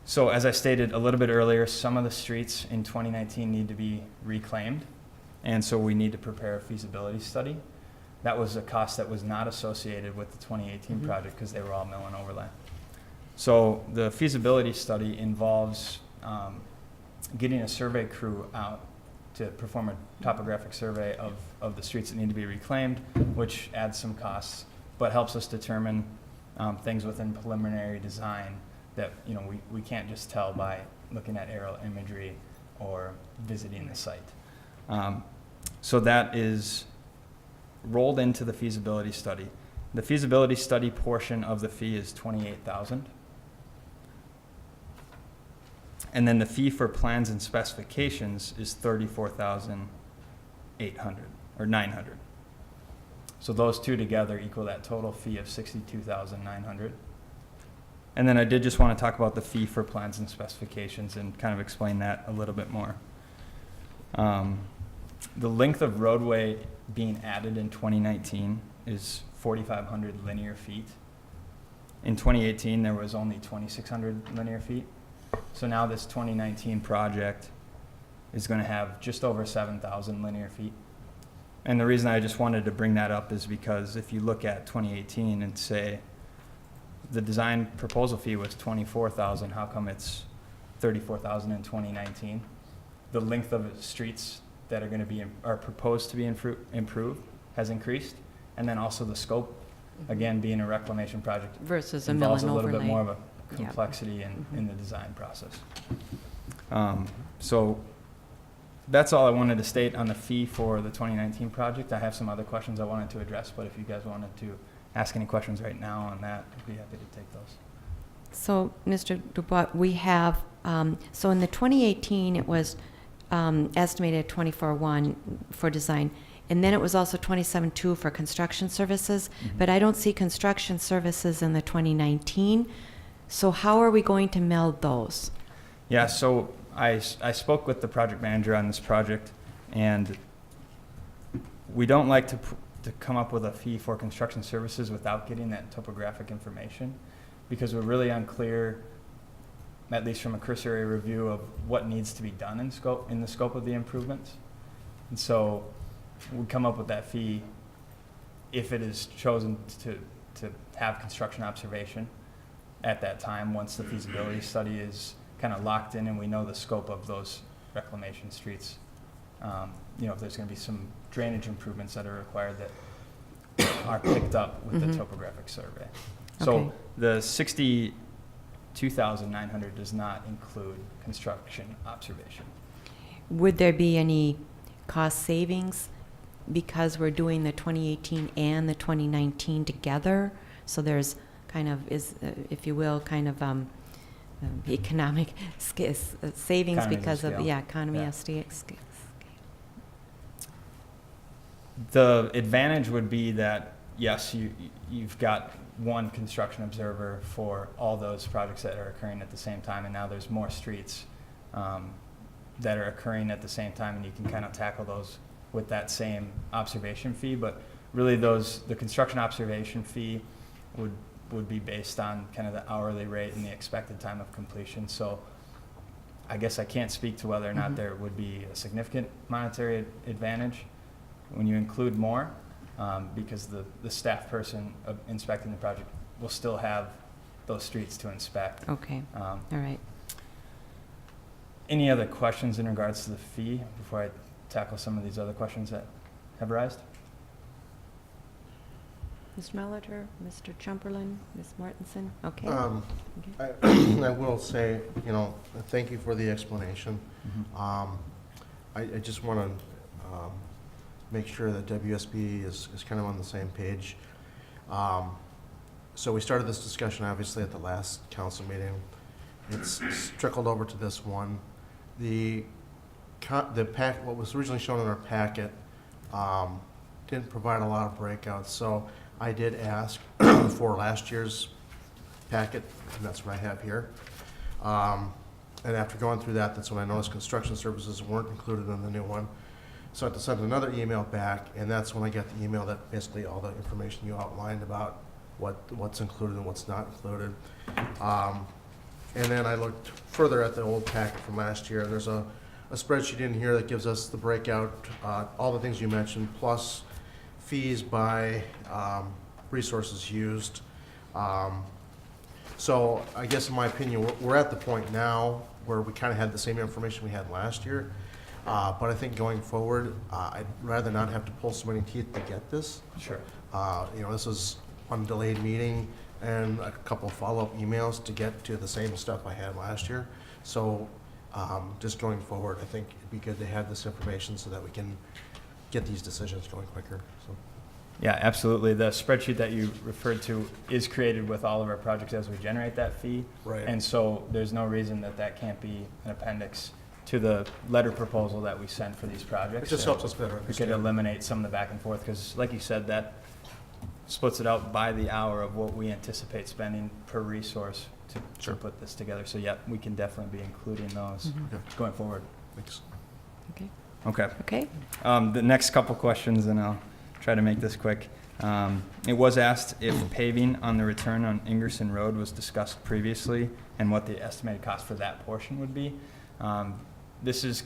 So as I stated a little bit earlier, some of the streets in 2019 need to be reclaimed, and so we need to prepare a feasibility study. That was a cost that was not associated with the 2018 Mhm. project because they were all mill and overlay. So the feasibility study involves getting a survey crew out to perform a topographic survey of the streets that need to be reclaimed, which adds some costs, but helps us determine things within preliminary design that we can't just tell by looking at aerial imagery or visiting the site. So that is rolled into the feasibility study. The feasibility study portion of the fee is $28,000. And then the fee for plans and specifications is $34,800 or $900. So those two together equal that total fee of $62,900. And then I did just want to talk about the fee for plans and specifications and kind of explain that a little bit more. The length of roadway being added in 2019 is 4,500 linear feet. In 2018, there was only 2,600 linear feet. So now this 2019 project is going to have just over 7,000 linear feet. And the reason I just wanted to bring that up is because if you look at 2018 and say the design proposal fee was 24,000, how come it's 34,000 in 2019? The length of the streets that are going to be are proposed to be improved has increased, and then also the scope, again being a reclamation project, Versus a mill involves and a little overlay. bit more of a Yeah. complexity in the design process. So that's all I wanted to state on the fee for the 2019 project. I have some other questions I wanted to address, but if you guys wanted to ask any questions right now on that, I'd be happy to take those. So, Mr. Dubois, we have, so in the 2018, it was estimated at 24,1 for design, and then it was also 27,2 for construction services, but I don't see construction services in the 2019. So how are we going to meld those? Yeah, so I spoke with the project manager on this project, and we don't like to come up with a fee for construction services without getting that topographic information, because we're really unclear, at least from a cursory review, of what needs to be done in the scope of the improvements. And so we come up with that fee if it is chosen to have construction observation at that time, once the feasibility study is kind of locked in and we know the scope of those reclamation streets. If there's going to be some drainage improvements that are required that are picked up with the topographic survey. So Okay. the 62,900 does not include construction observation. Would there be any cost savings because we're doing the 2018 and the 2019 together? So there's kind of, if you will, kind of economic savings Economies of because of, scale. economy Yeah. of scale. The advantage would be that, yes, you've got one construction observer for all those projects that are occurring at the same time, and now there's more streets that are occurring at the same time, and you can kind of tackle those with that same observation fee. But really the construction observation fee would be based on kind of the hourly rate and the expected time of completion. So I guess I can't speak to whether or not there would be a significant monetary advantage when you include more, because the staff person inspecting the project will still have those streets to inspect. Okay, all right. Any other questions in regards to the fee before I tackle some of these other questions that have arisen? Mr. Molitor, Mr. Tschumperlin, Ms. Mortenson, okay. I will say, thank you for the explanation. I just want to make sure that WSB is kind of on the same page. So we started this discussion obviously at the last council meeting. It's trickled over to this one. The what was originally shown in our packet didn't provide a lot of breakouts. So I did ask for last year's packet, and that's what I have here. And after going through that, that's when I noticed construction services weren't included in the new one. So I had to send another email back, and that's when I got the email that basically all the information you outlined about what's included and what's not included. And then I looked further at the old packet from last year. There's a spreadsheet in here that gives us the breakout, all the things you mentioned, plus fees by resources used. So I guess in my opinion, we're at the point now where we kind of had the same information we had last year. But I think going forward, I'd rather not have to pull so many teeth to get this. Sure. This is one delayed meeting and a couple of follow-up emails to get to the same stuff I had last year. So just going forward, I think it'd be good to have this information so that we can get these decisions going quicker, so. Yeah, absolutely. The spreadsheet that you referred to is created with all of our projects as we generate that fee. Right. And so there's no reason that that can't be an appendix to the letter proposal that we sent for these projects. It just helps us better We could understand. eliminate some of the back and forth, because like you said, that splits it out by the hour of what we anticipate spending per resource to Sure. put this together. So yeah, we can definitely be including those Okay. going forward. Thanks. Okay. Okay. Okay. The next couple questions, and I'll try to make this quick. It was asked if paving on the return on Ingerson Road was discussed previously and what the estimated cost for that portion would be. This is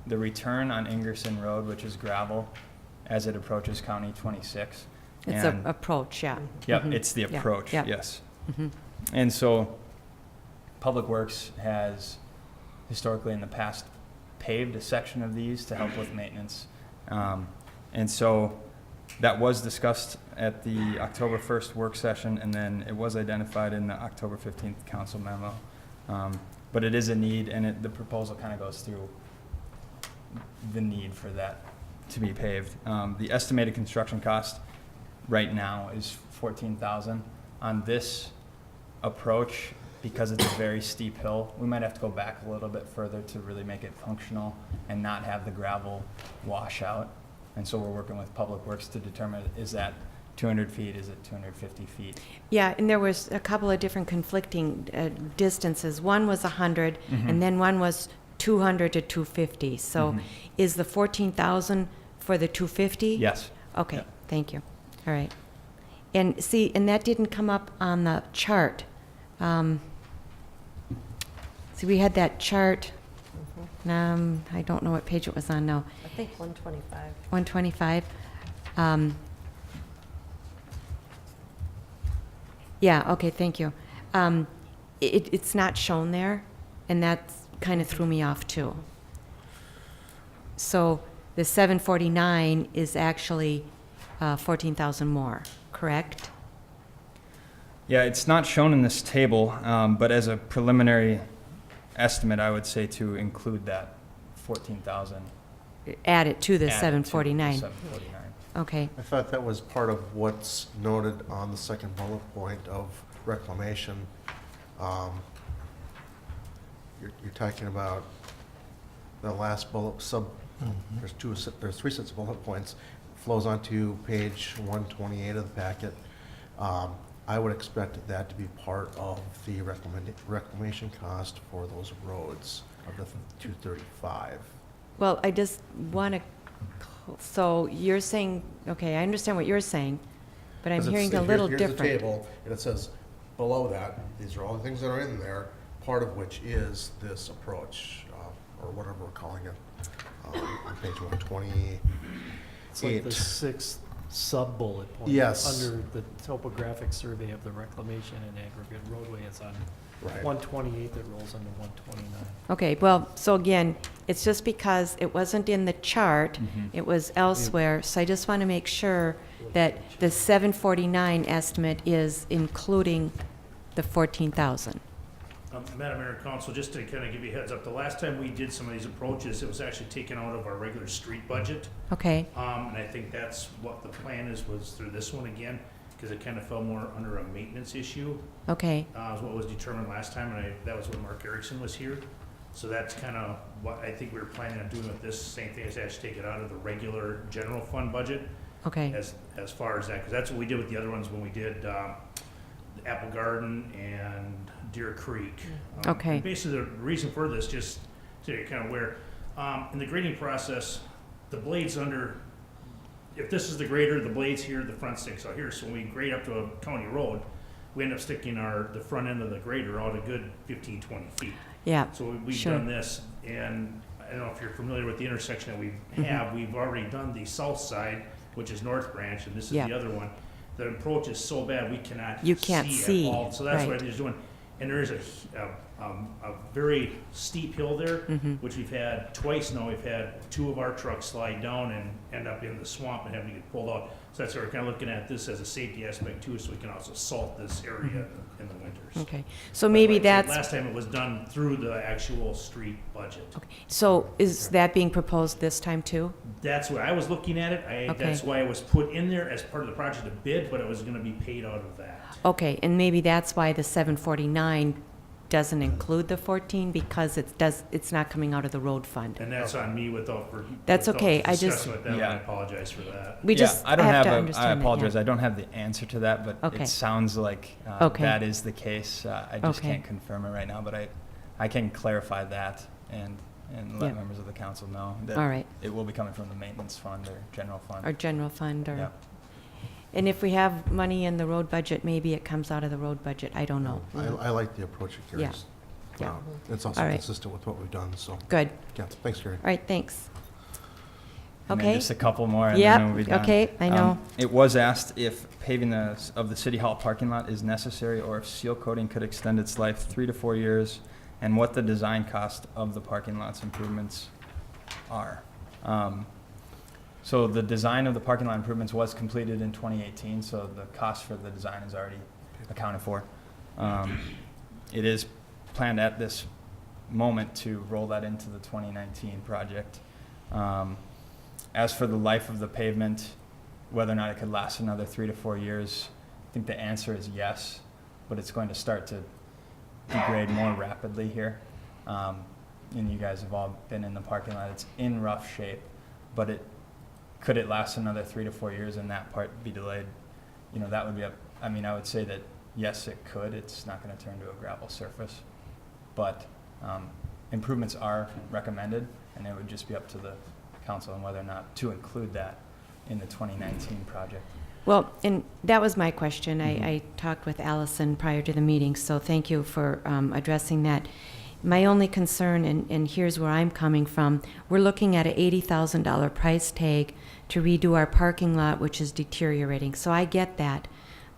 the return on Ingerson Road, which is gravel as it approaches County 26. It's And- an approach, yeah. Yep, Mhm. it's the Yeah, approach, yeah. yes. Mhm. And so Public Works has historically in the past paved a section of these to help with maintenance. And so that was discussed at the October 1st work session, and then it was identified in the October 15th council memo. But it is a need, and the proposal kind of goes through the need for that to be paved. The estimated construction cost right now is $14,000. On this approach, because it's a very steep hill, we might have to go back a little bit further to really make it functional and not have the gravel wash out. And so we're working with Public Works to determine, is that 200 feet, is it 250 feet? Yeah, and there was a couple of different conflicting distances. One was 100, and then one was 200 to 250. So Mhm. is the 14,000 for the 250? Yes. Okay, Yeah. thank you. All right. And see, and that didn't come up on the chart. See, we had that chart. I don't know what page it was on now. I think 125. 125. Yeah, okay, thank you. It's not shown there, and that kind of threw me off too. So the 749 is actually 14,000 more, correct? Yeah, it's not shown in this table, but as a preliminary estimate, I would say to include that 14,000. Add it to the added to 749. 749. Okay, I thought that was part of what's noted on the second bullet point of reclamation. You're talking about the last bullet, there's three sets of bullet points, flows onto page 128 of the packet. I would expect that to be part of the reclamation cost for those roads of the 235. well, I just want to, so you're saying, okay, I understand what you're saying, but I'm 'Cause it's- hearing a little here's different. the table, and it says below that, these are all the things that are in there, part of which is this approach, or whatever we're calling it, on page 128. It's like the sixth sub-bullet point. Yes. Under the topographic survey of the reclamation and aggregate roadway, it's on Right. 128 that rolls into 129. Okay, well, so again, it's just because it wasn't in the chart, Mhm. it was elsewhere, so I just want to make sure that the 749 estimate is including the 14,000. Madam Mayor and Council, just to kind of give you a heads up, the last time we did some of these approaches, it was actually taken out of our regular street budget. Okay, And I think that's what the plan was through this one again, because it kind of fell more under a maintenance issue, okay, is what was determined last time, and that was when Mark Erickson was here. So that's kind of what I think we were planning on doing with this, same thing as actually take it out of the regular general fund budget okay, as far as that, because that's what we did with the other ones when we did Apple Garden and Deer Creek. Okay. And basically, the reason for this, just to kind of where, in the grading process, the blades under, if this is the grader, the blades here, the front sticks out here. So when we grade up to a county road, we end up sticking the front end of the grader out a good 15, 20 feet. yeah, So we've Sure. done this, and I don't know if you're familiar with the intersection that we have. We've already done the south side, which is North Branch, and this is Yeah. the other one. The approach is so bad, we cannot You can't see, at all. So that's what right. they're doing. And there is a very steep hill there, which we've had twice now. We've had 2 of our trucks slide down and end up in the swamp and having to get pulled out. So that's why we're kind of looking at this as a safety aspect too, so we can also salt this area in the winters. Okay, so maybe Like I said, that's, last time it was done through the actual street budget. okay. So is that being proposed this time too? That's where I was looking at it. Okay. That's why it was put in there as part of the project to bid, but it was gonna be paid out of that. Okay, and maybe that's why the 749 doesn't include the 14, because it's not coming out of the road fund. And that's on me without. That's without okay. I just- discussing with them, and I Yeah. apologize for that. We just I don't have to I understand that, apologize. yeah. I don't have the answer to that, but Okay. it sounds like Okay. that is the case. I just Okay. can't confirm it right now, but I can clarify that and let Yeah. members of the council know that All right, it will be coming from the maintenance fund or general fund. or general fund, or, Yeah. and if we have money in the road budget, maybe it comes out of the road budget, I don't know. I like the approach that Yeah. Gary's. Yeah. It's also All right. consistent with what we've done, so, Good, yeah, thanks, Gary. all right, thanks. And then Okay. just a couple more, and Yep, then we'll be done. okay, I know. It was asked if paving of the City Hall parking lot is necessary, or if seal coating could extend its life 3 to 4 years, and what the design cost of the parking lot's improvements are. So the design of the parking lot improvements was completed in 2018, so the cost for the design is already accounted for. It is planned at this moment to roll that into the 2019 project. As for the life of the pavement, whether or not it could last another 3 to 4 years, I think the answer is yes, but it's going to start to degrade more rapidly here. And you guys have all been in the parking lot. It's in rough shape, but could it last another 3 to 4 years and that part be delayed? You know, that would be I would say that yes, it could. It's not going to turn to a gravel surface, but improvements are recommended, and it would just be up to the council on whether or not to include that in the 2019 project. Well, and that was my question. I talked with Alyson prior to the meeting, so thank you for addressing that. My only concern, and here's where I'm coming from, we're looking at an $80,000 price tag to redo our parking lot, which is deteriorating. So I get that.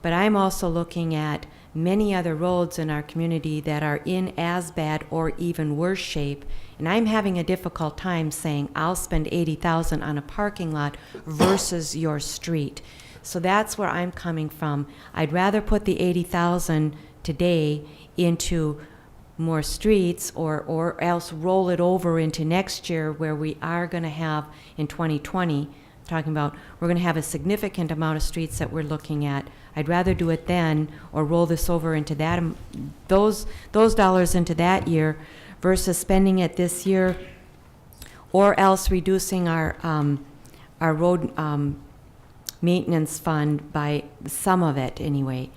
But I'm also looking at many other roads in our community that are in as bad or even worse shape. And I'm having a difficult time saying I'll spend $80,000 on a parking lot versus your street. So that's where I'm coming from. I'd rather put the $80,000 today into more streets, or else roll it over into next year, where we are going to have in 2020, talking about we're going to have a significant amount of streets that we're looking at. I'd rather do it then, or roll this over into that, those dollars into that year, versus spending it this year, or else reducing our road maintenance fund by some of it anyway.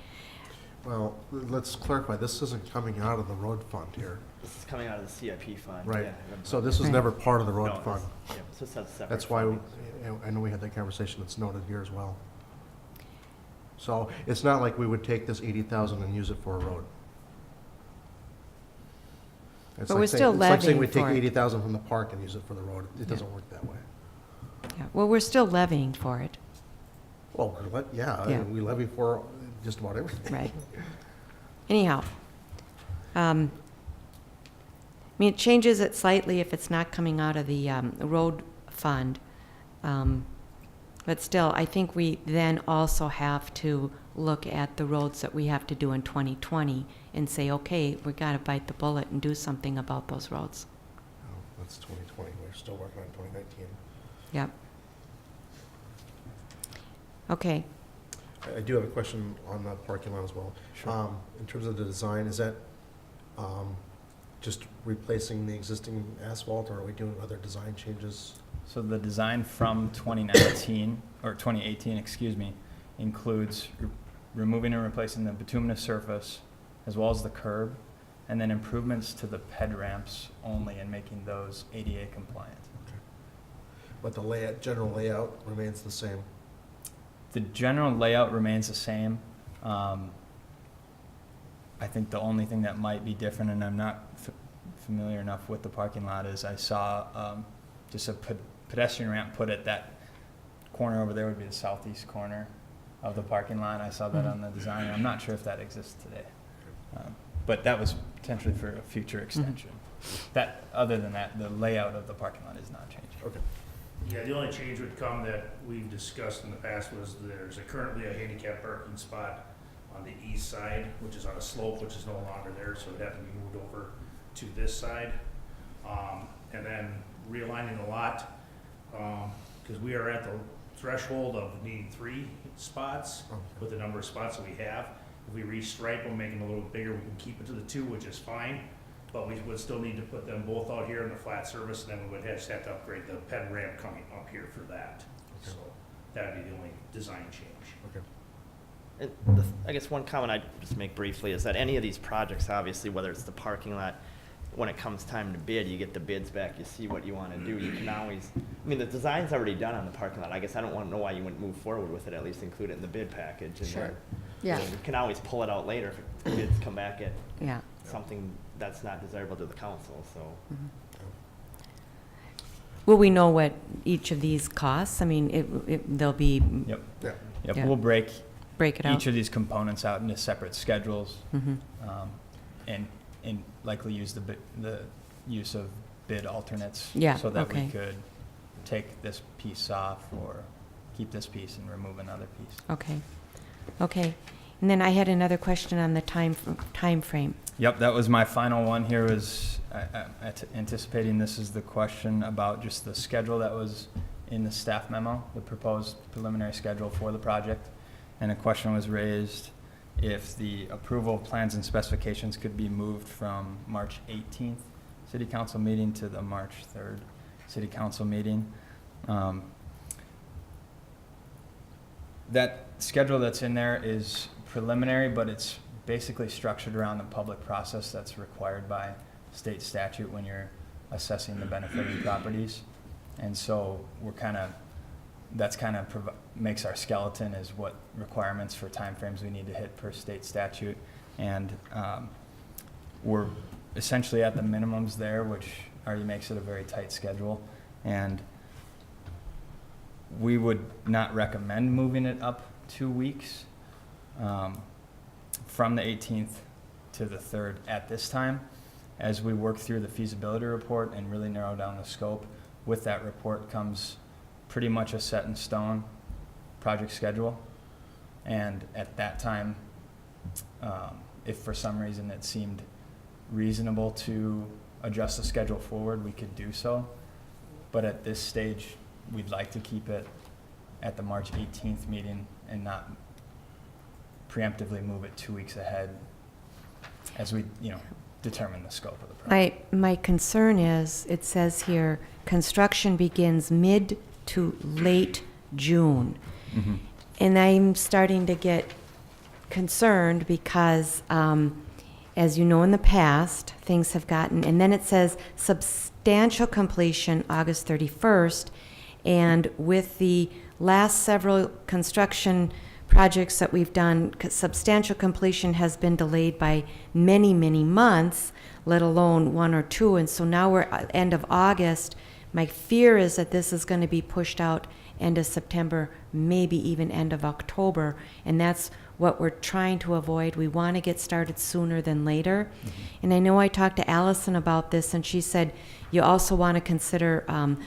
Well, let's clarify, this isn't coming out of the road fund here, This is coming out of the CIP fund. right? Yeah. So this was Right. never part of the road No, fund. Yeah, so it's not separate. That's why, funding. I know we had that conversation, it's noted here as well. So it's not like we would take this 80,000 and use it for a road. It's But like we're saying- still It's like saying levying we take for it. 80,000 from the park and use it for the road. It doesn't work that way. Yeah, well, we're still levying for it, Well, yeah, Yeah. we levy for just about everything. right? Anyhow, I mean, it changes it slightly if it's not coming out of the road fund. But still, I think we then also have to look at the roads that we have to do in 2020 and say, okay, we got to bite the bullet and do something about those roads. Oh, that's 2020, we're still working on 2019. Yep. Okay. I do have a question on the parking lot as well. Sure. In terms of the design, is that just replacing the existing asphalt, or are we doing other design changes? So the design from 2019, or 2018, excuse me, includes removing and replacing the bituminous surface, as well as the curb, and then improvements to the ped ramps only, and making those ADA compliant. But the general layout remains the same? The general layout remains the same. I think the only thing that might be different, and I'm not familiar enough with the parking lot, is I saw just a pedestrian ramp put at that corner over there would be the southeast corner of the parking lot. I saw that on the design. I'm not sure if that exists today. But that was potentially for a future extension. That, other than that, the layout of the parking lot is not changing. Okay. Yeah, the only change would come that we've discussed in the past was there's currently a handicap parking spot on the east side, which is on a slope, which is no longer there, so it'd have to be moved over to this side. And then realigning the lot, because we are at the threshold of needing 3 spots with the number of spots that we have. If we restripe them, make them a little bigger, we can keep it to the 2, which is fine. But we would still need to put them both out here in the flat surface, and then we would just have to upgrade the ped ramp coming up here for that. So that'd be the only design change. Okay. I guess one comment I'd just make briefly is that any of these projects, obviously, whether it's the parking lot, when it comes time to bid, you get the bids back, you see what you want to do. You can always, I mean, the design's already done on the parking lot. I guess I don't want to know why you wouldn't move forward with it, at least include it in the bid package. And Sure. then, Yeah. you can always pull it out later if bids come back at Yeah. something that's not desirable to the council, so. Will we know what each of these costs? I mean, they'll be, Yep. Yeah. Yep, Yeah. we'll break break it out? each of these components out into separate schedules, Mhm. and likely use the use of bid alternates. Yeah, So that we okay. could take this piece off or keep this piece and remove another piece. Okay, okay. And then I had another question on the time frame. Yep, that was my final one here. Was anticipating this is the question about just the schedule that was in the staff memo, the proposed preliminary schedule for the project. And a question was raised if the approval of plans and specifications could be moved from March 18th City Council meeting to the March 3rd City Council meeting. That schedule that's in there is preliminary, but it's basically structured around the public process that's required by state statute when you're assessing the benefiting properties. And so that's makes our skeleton is what requirements for timeframes we need to hit per state statute. And we're essentially at the minimums there, which already makes it a very tight schedule. And we would not recommend moving it up 2 weeks from the 18th to the 3rd at this time. As we work through the feasibility report and really narrow down the scope, with that report comes pretty much a set in stone project schedule. And at that time, if for some reason it seemed reasonable to adjust the schedule forward, we could do so. But at this stage, we'd like to keep it at the March 18th meeting and not preemptively move it 2 weeks ahead as we, determine the scope of the project. My concern is, it says here, construction begins mid to late June. Mm-hmm. And I'm starting to get concerned because, as you know, in the past, things have gotten, and then it says substantial completion August 31st. And with the last several construction projects that we've done, substantial completion has been delayed by many, many months, let alone 1 or 2. And so now we're at end of August. My fear is that this is going to be pushed out end of September, maybe even end of October. And that's what we're trying to avoid. We want to get started sooner than later. Mm-hmm. And I know I talked to Alyson about this, and she said you also want to consider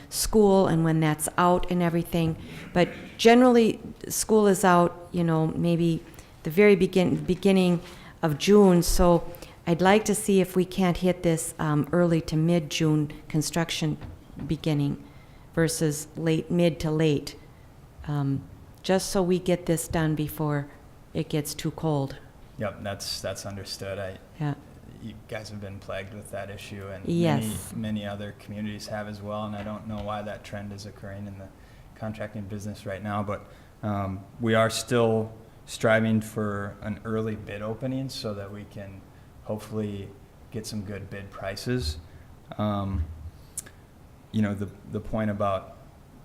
school and when that's out and everything. But generally, school is out, maybe the very beginning of June. So I'd like to see if we can't hit this early to mid-June construction beginning versus mid to late, just so we get this done before it gets too cold. Yep, that's understood. Yeah. You guys have been plagued with that issue, and Yes. many other communities have as well, and I don't know why that trend is occurring in the contracting business right now, but we are still striving for an early bid opening so that we can hopefully get some good bid prices. The point about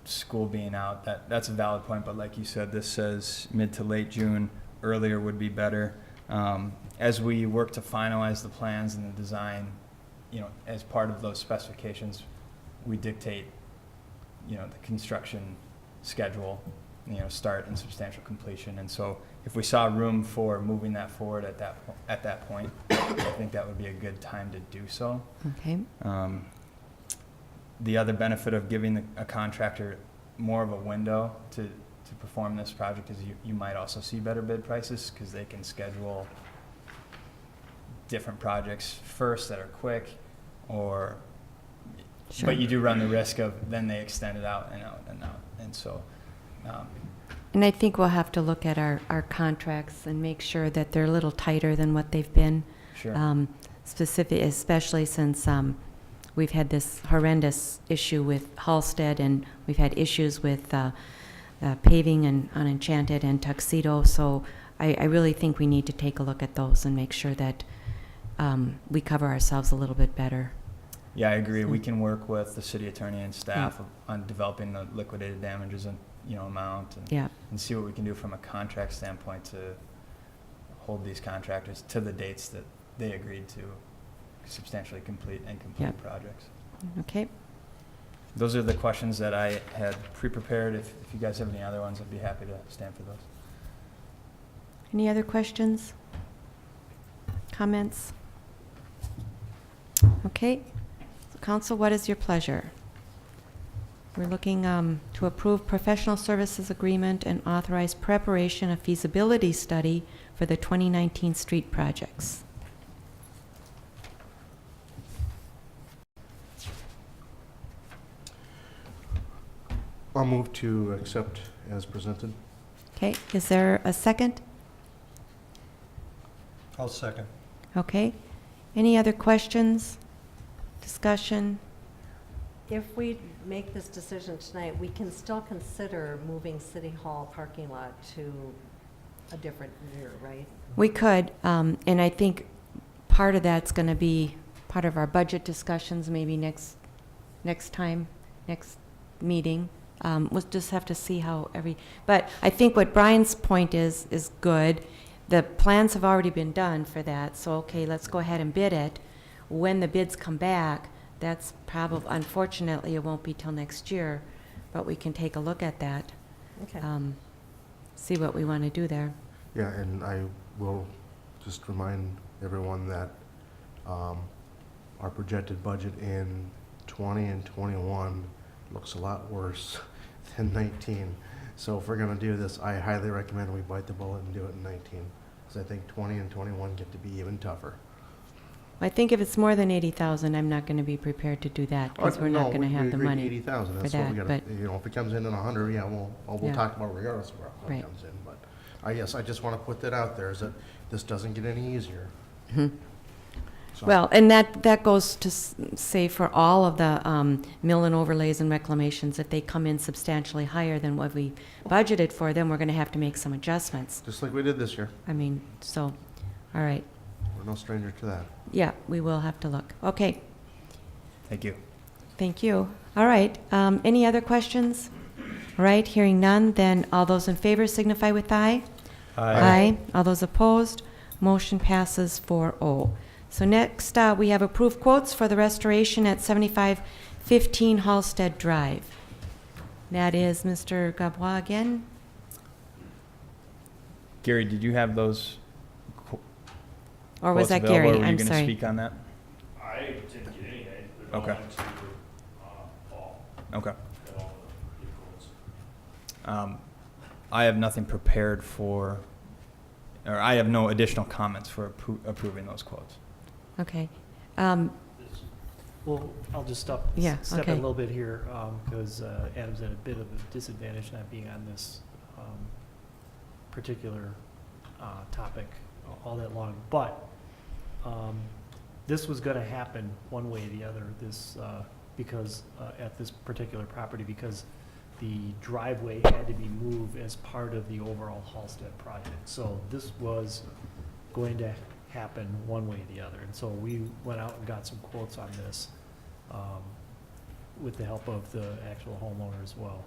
school being out, that's a valid point, but like you said, this says mid to late June. Earlier would be better. As we work to finalize the plans and the design, as part of those specifications, we dictate, the construction schedule start and substantial completion. And so if we saw room for moving that forward at that point, I think that would be a good time to do so. Okay. The other benefit of giving a contractor more of a window to perform this project is you might also see better bid prices because they can schedule different projects first that are quick, or Sure. but you do run the risk of then they extend it out and out and out. And so And I think we'll have to look at our contracts and make sure that they're a little tighter than what they've been. sure. Specific, especially since we've had this horrendous issue with Halstead, and we've had issues with Paving and Unenchanted and Tuxedo. So I really think we need to take a look at those and make sure that we cover ourselves a little bit better. Yeah, I agree. We can work with the city attorney and staff on developing the liquidated damages and amount and see what we can do from a contract standpoint to hold these contractors to the dates that they agreed to substantially complete projects. Okay. Those are the questions that I had pre-prepared. If you guys have any other ones, I'd be happy to stand for those. Any other questions? Comments? Okay. So Council, what is your pleasure? We're looking to approve professional services agreement and authorize preparation of feasibility study for the 2019 street projects. I'll move to accept as presented. Okay, is there a second? I'll second. Okay. Any other questions? Discussion? If we make this decision tonight, we can still consider moving City Hall parking lot to a different year, right? We could, and I think part of that's going to be part of our budget discussions, maybe next meeting. We'll just have to see how but I think what Brian's point is good. The plans have already been done for that, so okay, let's go ahead and bid it. When the bids come back, that's probably, unfortunately, it won't be till next year, but we can take a look at that. Okay. See what we want to do there. Yeah, and I will just remind everyone that our projected budget in 20 and 21 looks a lot worse than 19. So if we're going to do this, I highly recommend we bite the bullet and do it in 19, because I think 20 and 21 get to be even tougher. I think if it's more than 80,000, I'm not going to be prepared to do that, because we're not going to have the money 80,000. for That's what we that. got. But If it comes in at 100, yeah, we'll Yeah. talk about it regardless of where Right. it comes in. But I just want to put that out there, is that this doesn't get any easier. Mhm. So- Well, and that goes to say for all of the mill and overlays and reclamations, if they come in substantially higher than what we budgeted for, then we're going to have to make some adjustments. Just like we did this year. I mean, so, all right. We're no stranger to that. Yeah, we will have to look. Okay, Thank you. thank you. All right, any other questions? All right, hearing none, then all those in favor signify with aye. Aye. All those opposed, motion passes 4-0. So next, we have approved quotes for the restoration at 7515 Halstead Drive. That is Mr. Gabois again. Gary, did you have those Or was quotes that available, Gary? or were you I'm gonna sorry. speak on that? I didn't get anything. It Okay. all went to, Paul, Okay. and all the quotes. I have nothing prepared or I have no additional comments for approving those quotes. Okay. Well, I'll just step Yeah, in okay. a little bit here, because Adam's at a bit of a disadvantage not being on this particular topic all that long. But this was going to happen one way or the other, because at this particular property, because the driveway had to be moved as part of the overall Halstead project. So this was going to happen one way or the other. And so we went out and got some quotes on this with the help of the actual homeowner as well.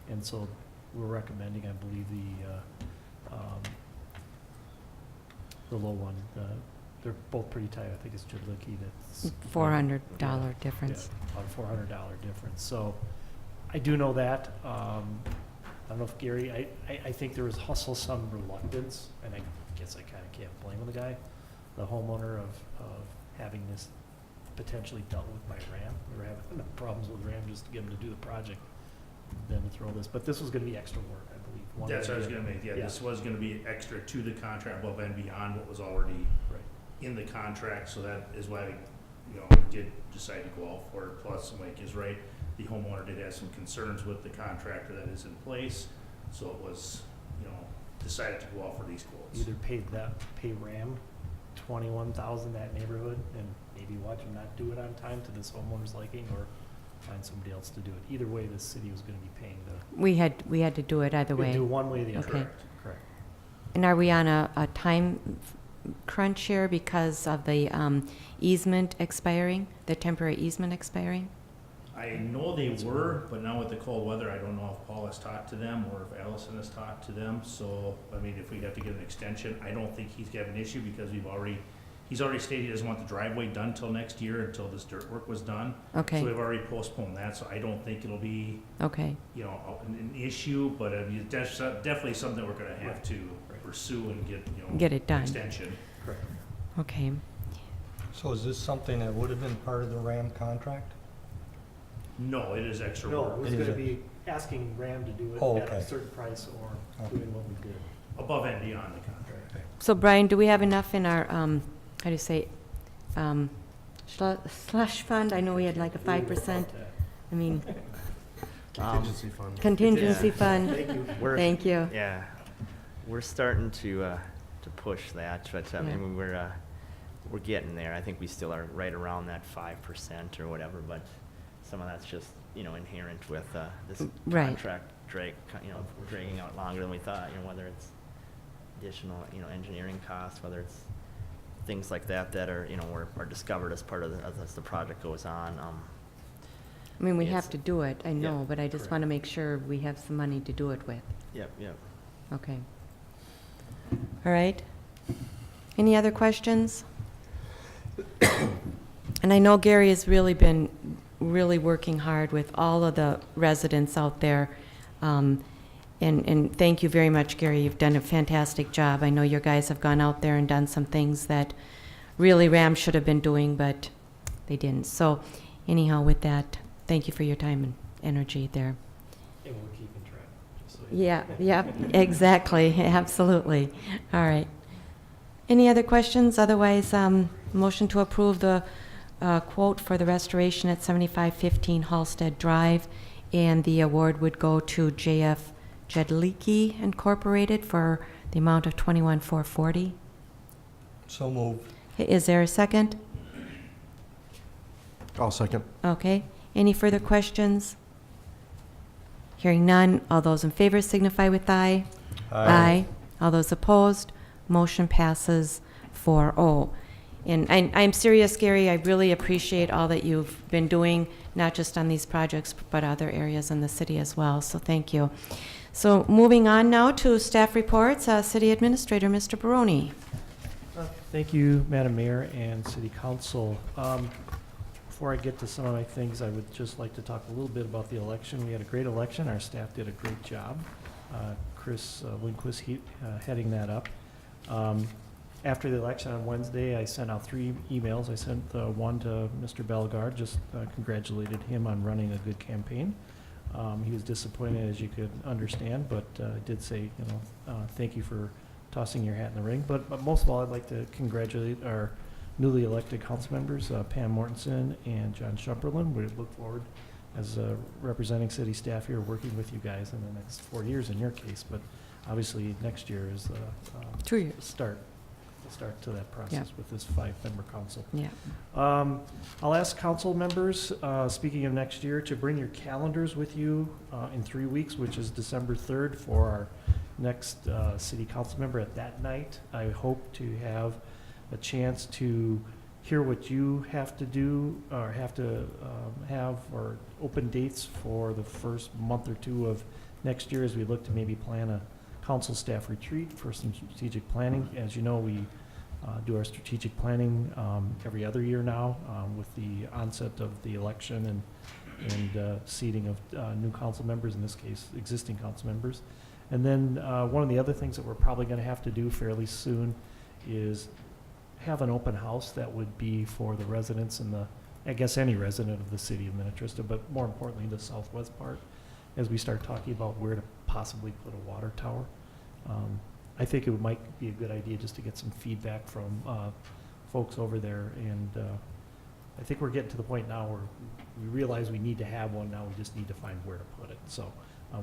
And so we're recommending, I believe, the low one. They're both pretty tight. I think it's Judlicki that's $400 difference. Yeah, about a $400 difference. So I do know that. I don't know if Gary, I think there was also some reluctance, and I guess I kind of can't blame the guy, the homeowner of having this potentially dealt with by RAM. We were having enough problems with RAM just to get him to do the project, then to throw this. But this was going to be extra work, I believe. That's what I was gonna make, yeah, this was gonna be extra to the contract above and beyond what was already Right. in the contract, so that is why, we did decide to go out for it. Plus, Mike is right, the homeowner did have some concerns with the contractor that is in place, so it was, decided to go out for these quotes. Either pay RAM 21,000 that neighborhood, and maybe watch them not do it on time to this homeowner's liking, or find somebody else to do it. Either way, the city was going to be paying the. We had to do it either We could way. do one way or the other. Okay. Correct. And are we on a time crunch here because of the easement expiring, the temporary easement expiring? I know they were, but now with the cold weather, I don't know if Paul has talked to them or if Alyson has talked to them. So, if we have to get an extension, I don't think he's got an issue because he's already stated he doesn't want the driveway done till next year, until this dirt work was done. Okay. So we've already postponed that, so I don't think it'll be, Okay, an issue, but it's definitely something we're gonna have to pursue and get, get it done. extension. Correct. Okay. So is this something that would have been part of the RAM contract? No, it is extra No, it work, was Is going to it? be asking RAM to do it Oh, at a okay. certain price or Okay. doing what we did. above and beyond the contract. So Brian, do we have enough in our, how do you say, slush fund? I know we had like a 5%. I mean, Contingency fund. contingency Yeah. fund. Thank you. Thank you. Yeah, we're starting to push that, but I mean, we're getting there. I think we still are right around that 5% or whatever, but some of that's just, inherent with this Right. contract dragging out longer than we thought, whether it's additional, engineering costs, whether it's things like that are, are discovered as part of as the project goes on. I mean, we Yes. have to do it, I know, but I just correct. want to make sure we have some money to do it with. Yep. Okay. All right. Any other questions? And I know Gary has really been working hard with all of the residents out there. And thank you very much, Gary. You've done a fantastic job. I know your guys have gone out there and done some things that really RAM should have been doing, but they didn't. So anyhow, with that, thank you for your time and energy there. And we're keeping track. Just so you know. Yeah, exactly, absolutely. All right. Any other questions? Otherwise, motion to approve the quote for the restoration at 7515 Halstead Drive, and the award would go to JF Jedlicki Incorporated for the amount of $21,440. So moved. Is there a second? I'll second. Okay. Any further questions? Hearing none, all those in favor signify with aye. All those opposed, motion passes 4-0. And I'm serious, Gary, I really appreciate all that you've been doing, not just on these projects, but other areas in the city as well, so thank you. So moving on now to staff reports, City Administrator, Mr. Barone. Thank you, Madam Mayor and City Council. Before I get to some of my things, I would just like to talk a little bit about the election. We had a great election. Our staff did a great job. Kris Linquist heading that up. After the election on Wednesday, I sent out 3 emails. I sent one to Mr. Bellegarde, just congratulated him on running a good campaign. He was disappointed, as you could understand, but did say, thank you for tossing your hat in the ring. But most of all, I'd like to congratulate our newly elected council members, Pam Mortenson and John Tschumperlin. We look forward, as representing city staff here, working with you guys in the next 4 years in your case, but obviously next year is the 2 years. start to that process with this 5-member council. Yeah. I'll ask council members, speaking of next year, to bring your calendars with you in 3 weeks, which is December 3rd, for our next city council member. At that night, I hope to have a chance to hear what you have to do or have to have, or open dates for the first month or 2 of next year, as we look to maybe plan a council staff retreat for some strategic planning. As you know, we do our strategic planning every other year now with the onset of the election, and and seating of new council members, in this case, existing council members. And then one of the other things that we're probably going to have to do fairly soon is have an open house that would be for the residents and I guess any resident of the city of Minnetrista, but more importantly, the southwest part, as we start talking about where to possibly put a water tower. I think it might be a good idea just to get some feedback from folks over there, and I think we're getting to the point now where we realize we need to have one. Now we just need to find where to put it. So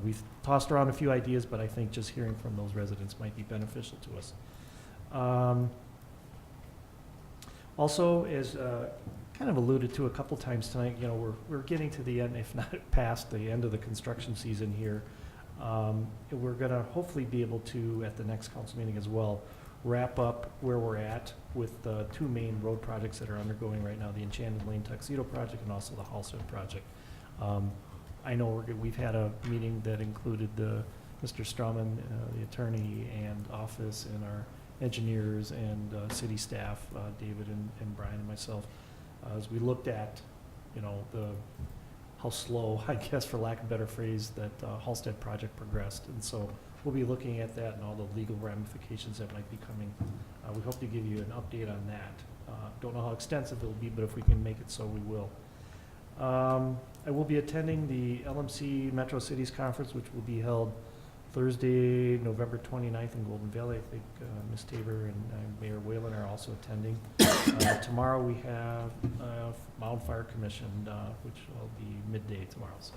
we've tossed around a few ideas, but I think just hearing from those residents might be beneficial to us. Also, as kind of alluded to a couple times tonight, you know, we're getting to the end, if not past the end of the construction season here. We're going to hopefully be able to, at the next council meeting as well, wrap up where we're at with the two main road projects that are undergoing right now, the Enchanted Lane Tuxedo project and also the Halstead project. I know we've had a meeting that included Mr. Strumman, the attorney and office, and our engineers and city staff, David and Brian and myself, as we looked at, you know, how slow, I guess, for lack of a better phrase, that Halstead project progressed. And so we'll be looking at that and all the legal ramifications that might be coming. We hope to give you an update on that. Don't know how extensive it will be, but if we can make it so, we will. I will be attending the LMC Metro Cities Conference, which will be held Thursday, November 29th in Golden Valley. I think Ms. Tabor and Mayor Whalen are also attending. Tomorrow we have Mound Fire Commission, which will be midday tomorrow. So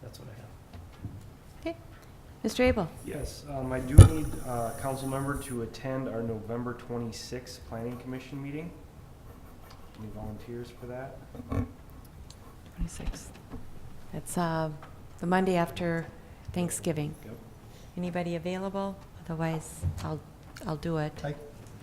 that's what I have. Okay. Mr. Abel? Yes, I do need a council member to attend our November 26th Planning Commission meeting. Any volunteers for that? 26th. That's the Monday after Thanksgiving. Yep. Anybody available? Otherwise, I'll do it.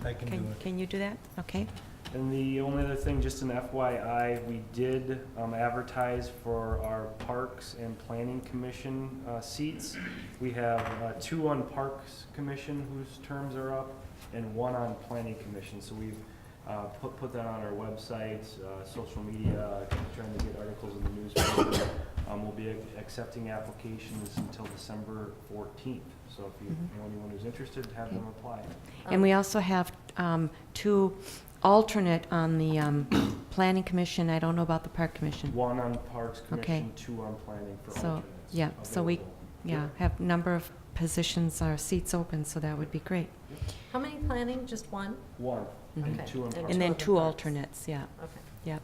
I can do it. Can you do that? Okay. And the only other thing, just an FYI, we did advertise for our Parks and Planning Commission seats. We have 2 on Parks Commission whose terms are up, and 1 on Planning Commission. So we've put that on our website, social media, trying to get articles in the newspaper. We'll be accepting applications until December 14th. So if you know anyone who's interested, have them apply. And we also have 2 alternate on the Planning Commission. I don't know about the Park Commission. 1 on Parks Okay. Commission, 2 on Planning for So, alternates. yeah, so we available. have number of positions or seats open, so that would be great. How many planning? Just 1? 1 Mhm. and Okay. 2 on Parks. And then other 2 parks. alternates, yeah. Okay. Yep.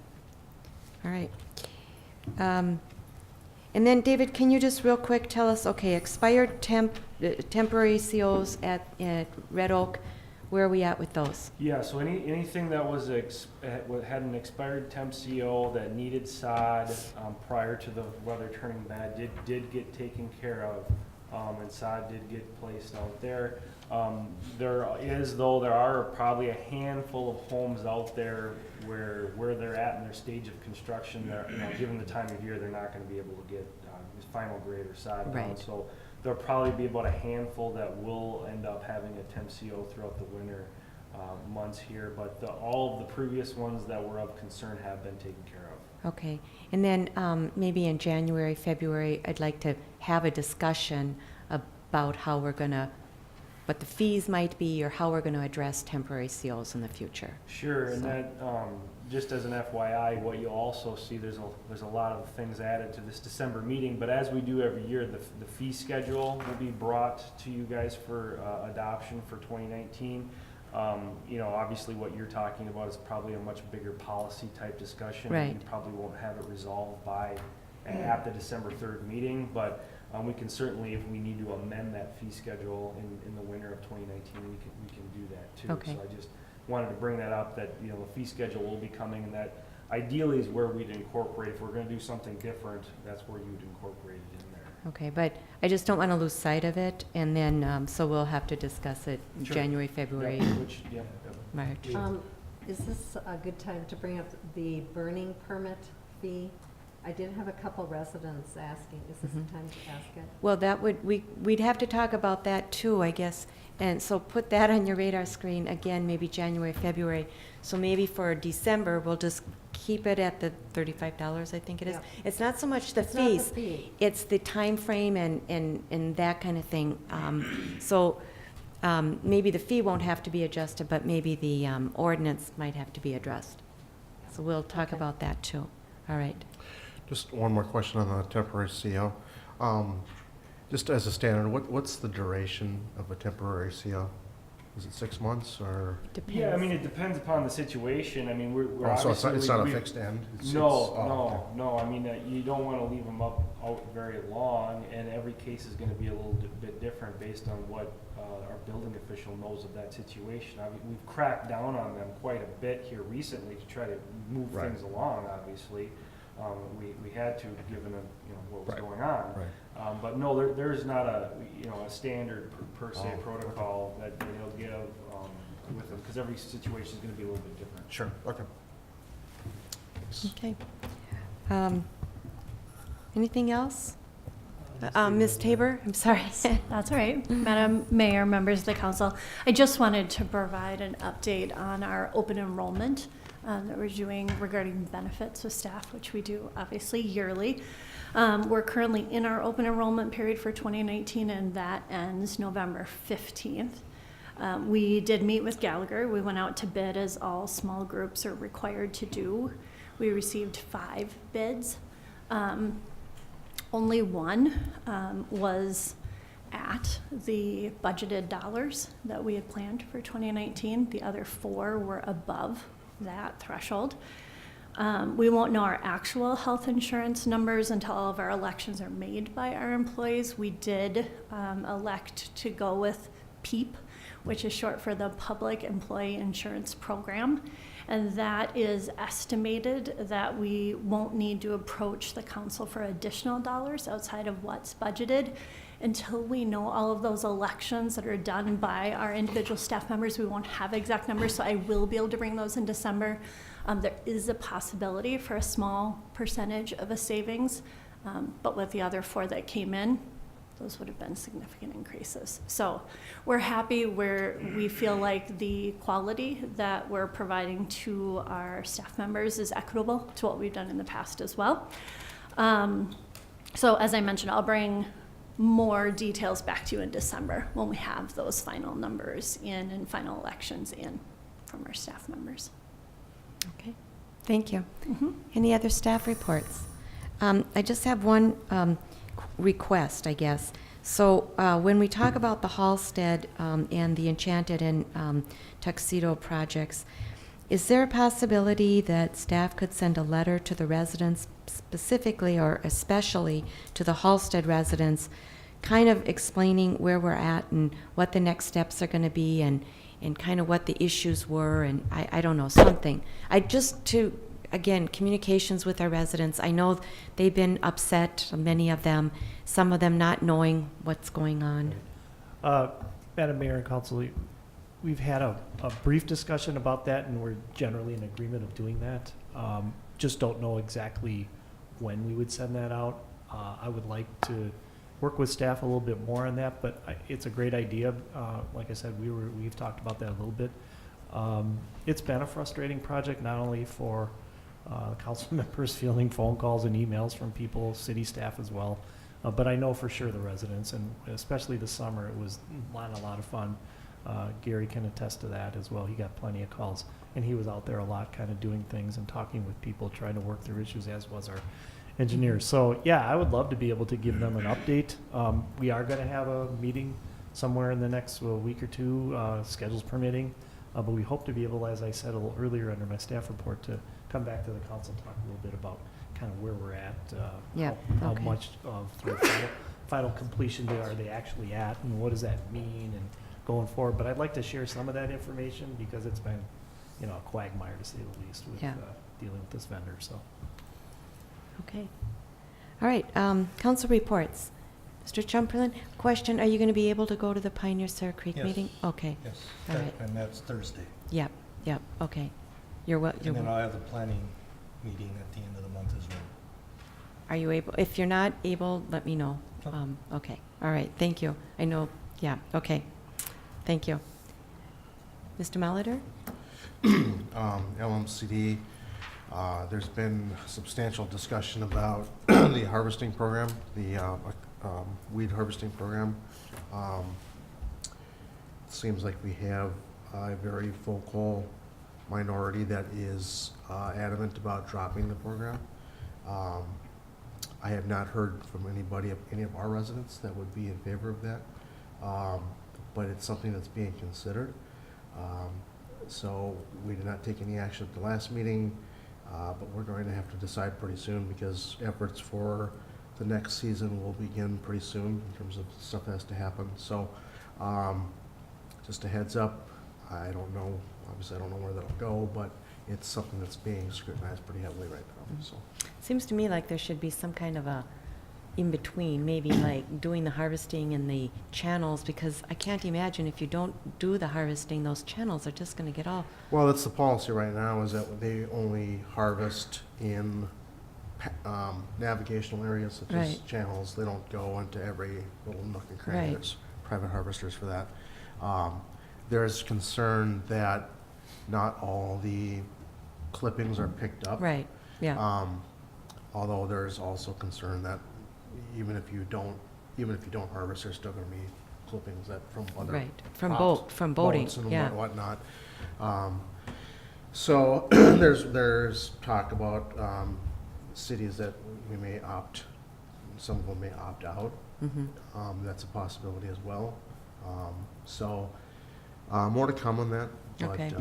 All right. And then, David, can you just real quick tell us, okay, expired temporary COs at Red Oak, where are we at with those? Yeah, so anything that was had an expired temp CO that needed sod prior to the weather turning bad did get taken care of, and sod did get placed out there. There are probably a handful of homes out there where they're at in their stage of construction. Given the time of year, they're not going to be able to get final grade or sod down. Right. So there'll probably be about a handful that will end up having a temp CO throughout the winter months here. But all of the previous ones that were of concern have been taken care of. Okay. And then maybe in January, February, I'd like to have a discussion about how we're going to, what the fees might be, or how we're going to address temporary COs in the future. Sure, and So- that, just as an FYI, what you'll also see, there's a lot of things added to this December meeting, but as we do every year, the fee schedule will be brought to you guys for adoption for 2019. Obviously what you're talking about is probably a much bigger policy type discussion. Right. You probably won't have it resolved at the December 3rd meeting, but we can certainly, if we need to amend that fee schedule in the winter of 2019, we can do that too. Okay. So I just wanted to bring that up, that the fee schedule will be coming, and that ideally is where we'd incorporate. If we're going to do something different, that's where you'd incorporate it in there. Okay, but I just don't want to lose sight of it, and then, so we'll have to discuss it in Sure. January, February, Yep. March. Is this a good time to bring up the burning permit fee? I did have a couple residents asking, is this the time to ask it? Well, that would, we'd have to talk about that too, I guess. And so put that on your radar screen again, maybe January, February. So maybe for December, we'll just keep it at the $35, I think it is. Yeah. It's not so much the It's not the fees. fee. It's the time frame and that kind of thing. Maybe the fee won't have to be adjusted, but maybe the ordinance might have to be addressed. So we'll talk Okay. about that too. All right. Just one more question on the temporary CO. Just as a standard, what's the duration of a temporary CO? Is it 6 months or? Depends. Yeah, I mean, it depends upon the situation. I mean, we're Oh, so obviously. it's not a we- fixed end? No. I mean, you don't want to leave them out very long, and every case is going to be a little bit different based on what our building official knows of that situation. I mean, we've cracked down on them quite a bit here recently to try to move Right. things along, obviously. We had to, given what was Right. going on. Right. But no, there's not a standard per se Oh, protocol that he'll give with them, because every situation is going to be a little bit different. Sure, okay. Okay. Anything else? Ms. Tabor, I'm sorry. That's all right. Madam Mayor, members of the council, I just wanted to provide an update on our open enrollment that we're doing regarding benefits with staff, which we do obviously yearly. We're currently in our open enrollment period for 2019, and that ends November 15th. We did meet with Gallagher. We went out to bid, as all small groups are required to do. We received 5 bids. Only one was at the budgeted dollars that we had planned for 2019. The other 4 were above that threshold. We won't know our actual health insurance numbers until all of our elections are made by our employees. We did elect to go with PEEP, which is short for the Public Employee Insurance Program. And that is estimated that we won't need to approach the council for additional dollars outside of what's budgeted. Until we know all of those elections that are done by our individual staff members, we won't have exact numbers, so I will be able to bring those in December. There is a possibility for a small percentage of a savings, but with the other 4 that came in, those would have been significant increases. So we're happy where we feel like the quality that we're providing to our staff members is equitable to what we've done in the past as well. So as I mentioned, I'll bring more details back to you in December when we have those final numbers in and final elections in from our staff members. Okay, thank you. Mm-hmm. Any other staff reports? I just have one request, I guess. So when we talk about the Halstead and the Enchanted and Tuxedo projects, is there a possibility that staff could send a letter to the residents, specifically or especially to the Halstead residents, kind of explaining where we're at and what the next steps are going to be and kind of what the issues were, and I don't know, something. Again, communications with our residents. I know they've been upset, many of them, some of them not knowing what's going on. Madam Mayor and Council, we've had a brief discussion about that, and we're generally in agreement of doing that. Just don't know exactly when we would send that out. I would like to work with staff a little bit more on that, but it's a great idea. Like I said, we've talked about that a little bit. It's been a frustrating project, not only for council members fielding phone calls and emails from people, city staff as well. But I know for sure the residents, and especially the summer, it was a lot of fun. Gary can attest to that as well. He got plenty of calls, and he was out there a lot kind of doing things and talking with people, trying to work through issues, as was our engineers. So yeah, I would love to be able to give them an update. We are going to have a meeting somewhere in the next week or 2, schedules permitting. But we hope to be able, as I said a little earlier under my staff report, to come back to the council, talk a little bit about kind of where we're at, how okay. much of through final completion are they actually at, and what does that mean, and going forward. But I'd like to share some of that information because it's been, a quagmire to say the least with dealing with this vendor. So. Okay. All right. Council reports. Mr. Tschumperlin, question: are you going to be able to go to the Pioneer Sarah Creek Yes. meeting? Okay. Yes, All right. and that's Thursday. Yep. Okay. You're And then I'll have the planning meeting at the end of the month as well. Are you able, if you're not able, let me know. Sure. Okay, all right, thank you. I know, yeah, okay, thank you. Mr. Molitor? LMCD, there's been substantial discussion about the harvesting program, the weed harvesting program. Seems like we have a very vocal minority that is adamant about dropping the program. I have not heard from anybody, any of our residents that would be in favor of that, but it's something that's being considered. So we did not take any action at the last meeting, but we're going to have to decide pretty soon because efforts for the next season will begin pretty soon in terms of stuff that has to happen. So just a heads up, I don't know, obviously I don't know where that'll go, but it's something that's being scrutinized pretty heavily right now. So Seems to me like there should be some kind of a in-between, maybe like doing the harvesting in the channels, because I can't imagine if you don't do the harvesting, those channels are just going to get all, well, that's the policy right now, is that they only harvest in navigational areas such as Right. channels. They don't go into every little nook and cranny. Right. There's private harvesters for that. There's concern that not all the clippings are picked up. right, yeah, Although there's also concern that even if you don't harvest, there's still going to be clippings that from other right, crops, from boating, boats and yeah. whatnot. So there's talk about cities that we may opt, some of them may opt out. Mhm. That's a possibility as well. So more to come on that, but Okay.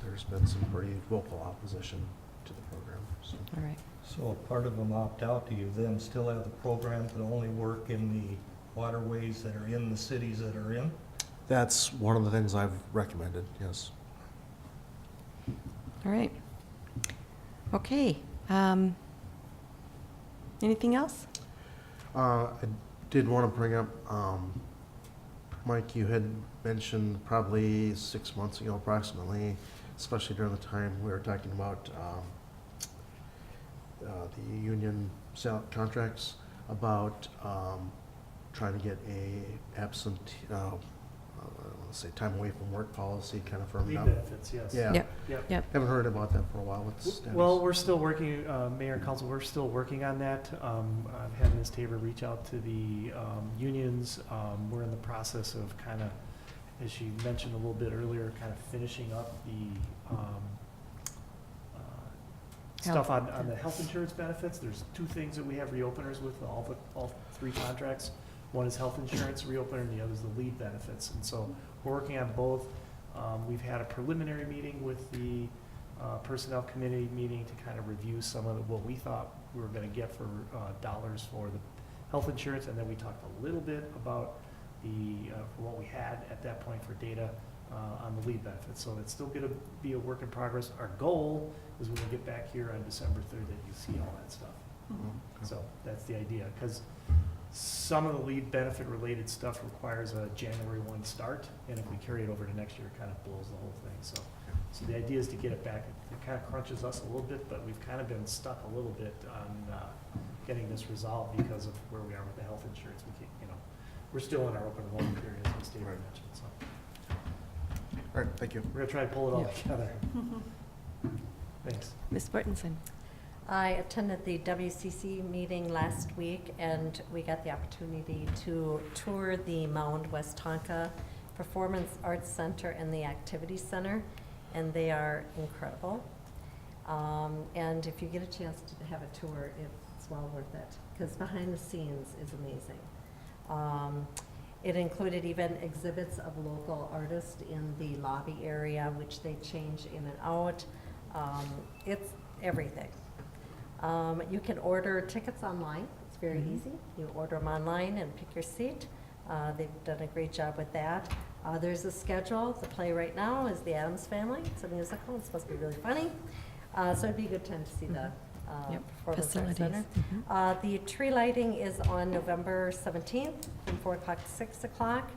there's been some pretty vocal opposition to the program. So. All right. So if part of them opt out, do you then still have the program that only work in the waterways that are in the cities that are in? That's one of the things I've recommended, yes. All right. Okay. Anything else? I did want to bring up, Mike, you had mentioned probably 6 months ago approximately, especially during the time we were talking about the union contracts, about trying to get a absent, let's say, time away from work policy kind of firmed Leave up. benefits, yes. Yeah. Yep. Yep. Yep. Haven't heard about that for a while. What's the status? Well, we're still working, Mayor and Council, we're still working on that. I've had Ms. Tabor reach out to the unions. We're in the process of kind of, as she mentioned a little bit earlier, kind of finishing up the stuff on the health insurance benefits. There's two things that we have reopeners with all three contracts. One is health insurance reopener, and the other is the leave benefits. And so we're working on both. We've had a preliminary meeting with the personnel committee meeting to kind of review some of what we thought we were going to get for dollars for the health insurance, and then we talked a little bit about the for what we had at that point for data on the leave benefits. So it's still going to be a work in progress. Our goal is when we get back here on December 3rd that you see all that stuff. Okay. So that's the idea, because some of the leave benefit related stuff requires a January 1 start, and if we carry it over to next year, it kind of blows the whole thing. So the idea is to get it back. It kind of crunches us a little bit, but we've kind of been stuck a little bit on getting this resolved because of where we are with the health insurance. We can't, we're still in our open enrollment period, as Ms. David mentioned. So All right, thank you. we're gonna try to pull it all Yeah. together. Thanks. Ms. Mortenson? I attended the WCC meeting last week, and we got the opportunity to tour the Mound West Tonka Performance Arts Center and the Activity Center, and they are incredible. And if you get a chance to have a tour, it's well worth it, because behind the scenes is amazing. It included even exhibits of local artists in the lobby area, which they change in and out. It's everything. You can order tickets online. It's very easy. You order them online and pick your seat. They've done a great job with that. There's a schedule. The play right now is The Addams Family. It's a musical. It's supposed to be really funny. So it'd be a good time to see the Yep. Performance Arts Center. Facilities. The tree lighting is on November 17th from 4 o'clock to 6 o'clock.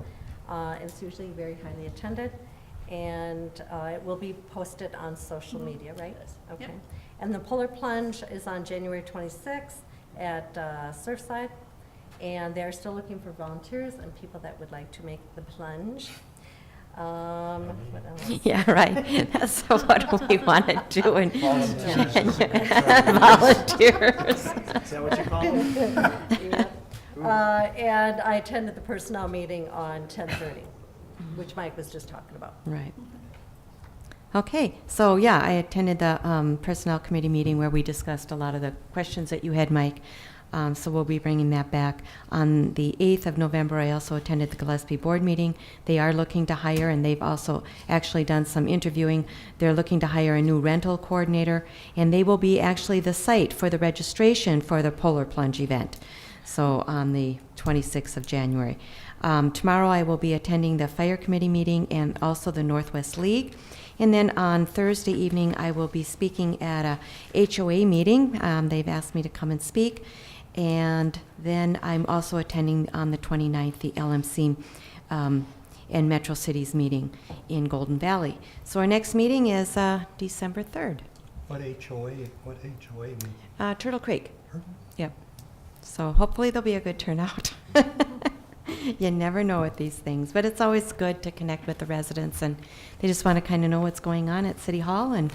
It's usually very highly attended, and it will be posted on social media, right? Okay. And the Polar Plunge is on January 26th, at Surfside, and they're still looking for volunteers and people that would like to make the plunge. What else? Yeah, right. So what do we want to do? And Volunteers. volunteers. Is that what you call them? Yeah. And I attended the personnel meeting on 10:30, which Mike was just talking about. Right. Okay, so yeah, I attended the Personnel Committee meeting where we discussed a lot of the questions that you had, Mike. So we'll be bringing that back. On the 8th of November, I also attended the Gillespie Board meeting. They are looking to hire, and they've also actually done some interviewing. They're looking to hire a new rental coordinator, and they will be actually the site for the registration for the Polar Plunge event. So on the 26th of January. Tomorrow I will be attending the Fire Committee meeting and also the Northwest League. And then on Thursday evening, I will be speaking at a HOA meeting. They've asked me to come and speak. And then I'm also attending on the 29th, the LMC and Metro Cities meeting in Golden Valley. So our next meeting is December 3rd. What HOA meeting? Turtle Creek. Turtle? Yep. So hopefully there'll be a good turnout. You never know with these things, but it's always good to connect with the residents, and they just want to kind of know what's going on at City Hall, and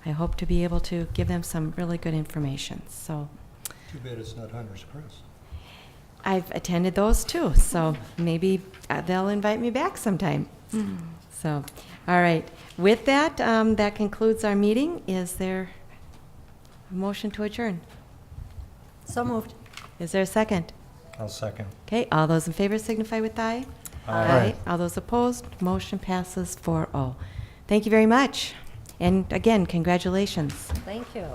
I hope to be able to give them some really good information. So Too bad it's not Hunter's Crest. I've attended those too, so maybe they'll invite me back sometime. So, all right. With that, that concludes our meeting. Is there a motion to adjourn? So moved. Is there a second? I'll second. Okay, all those in favor signify with aye. Aye. All those opposed, motion passes 4-0. Thank you very much. And again, congratulations. Thank you.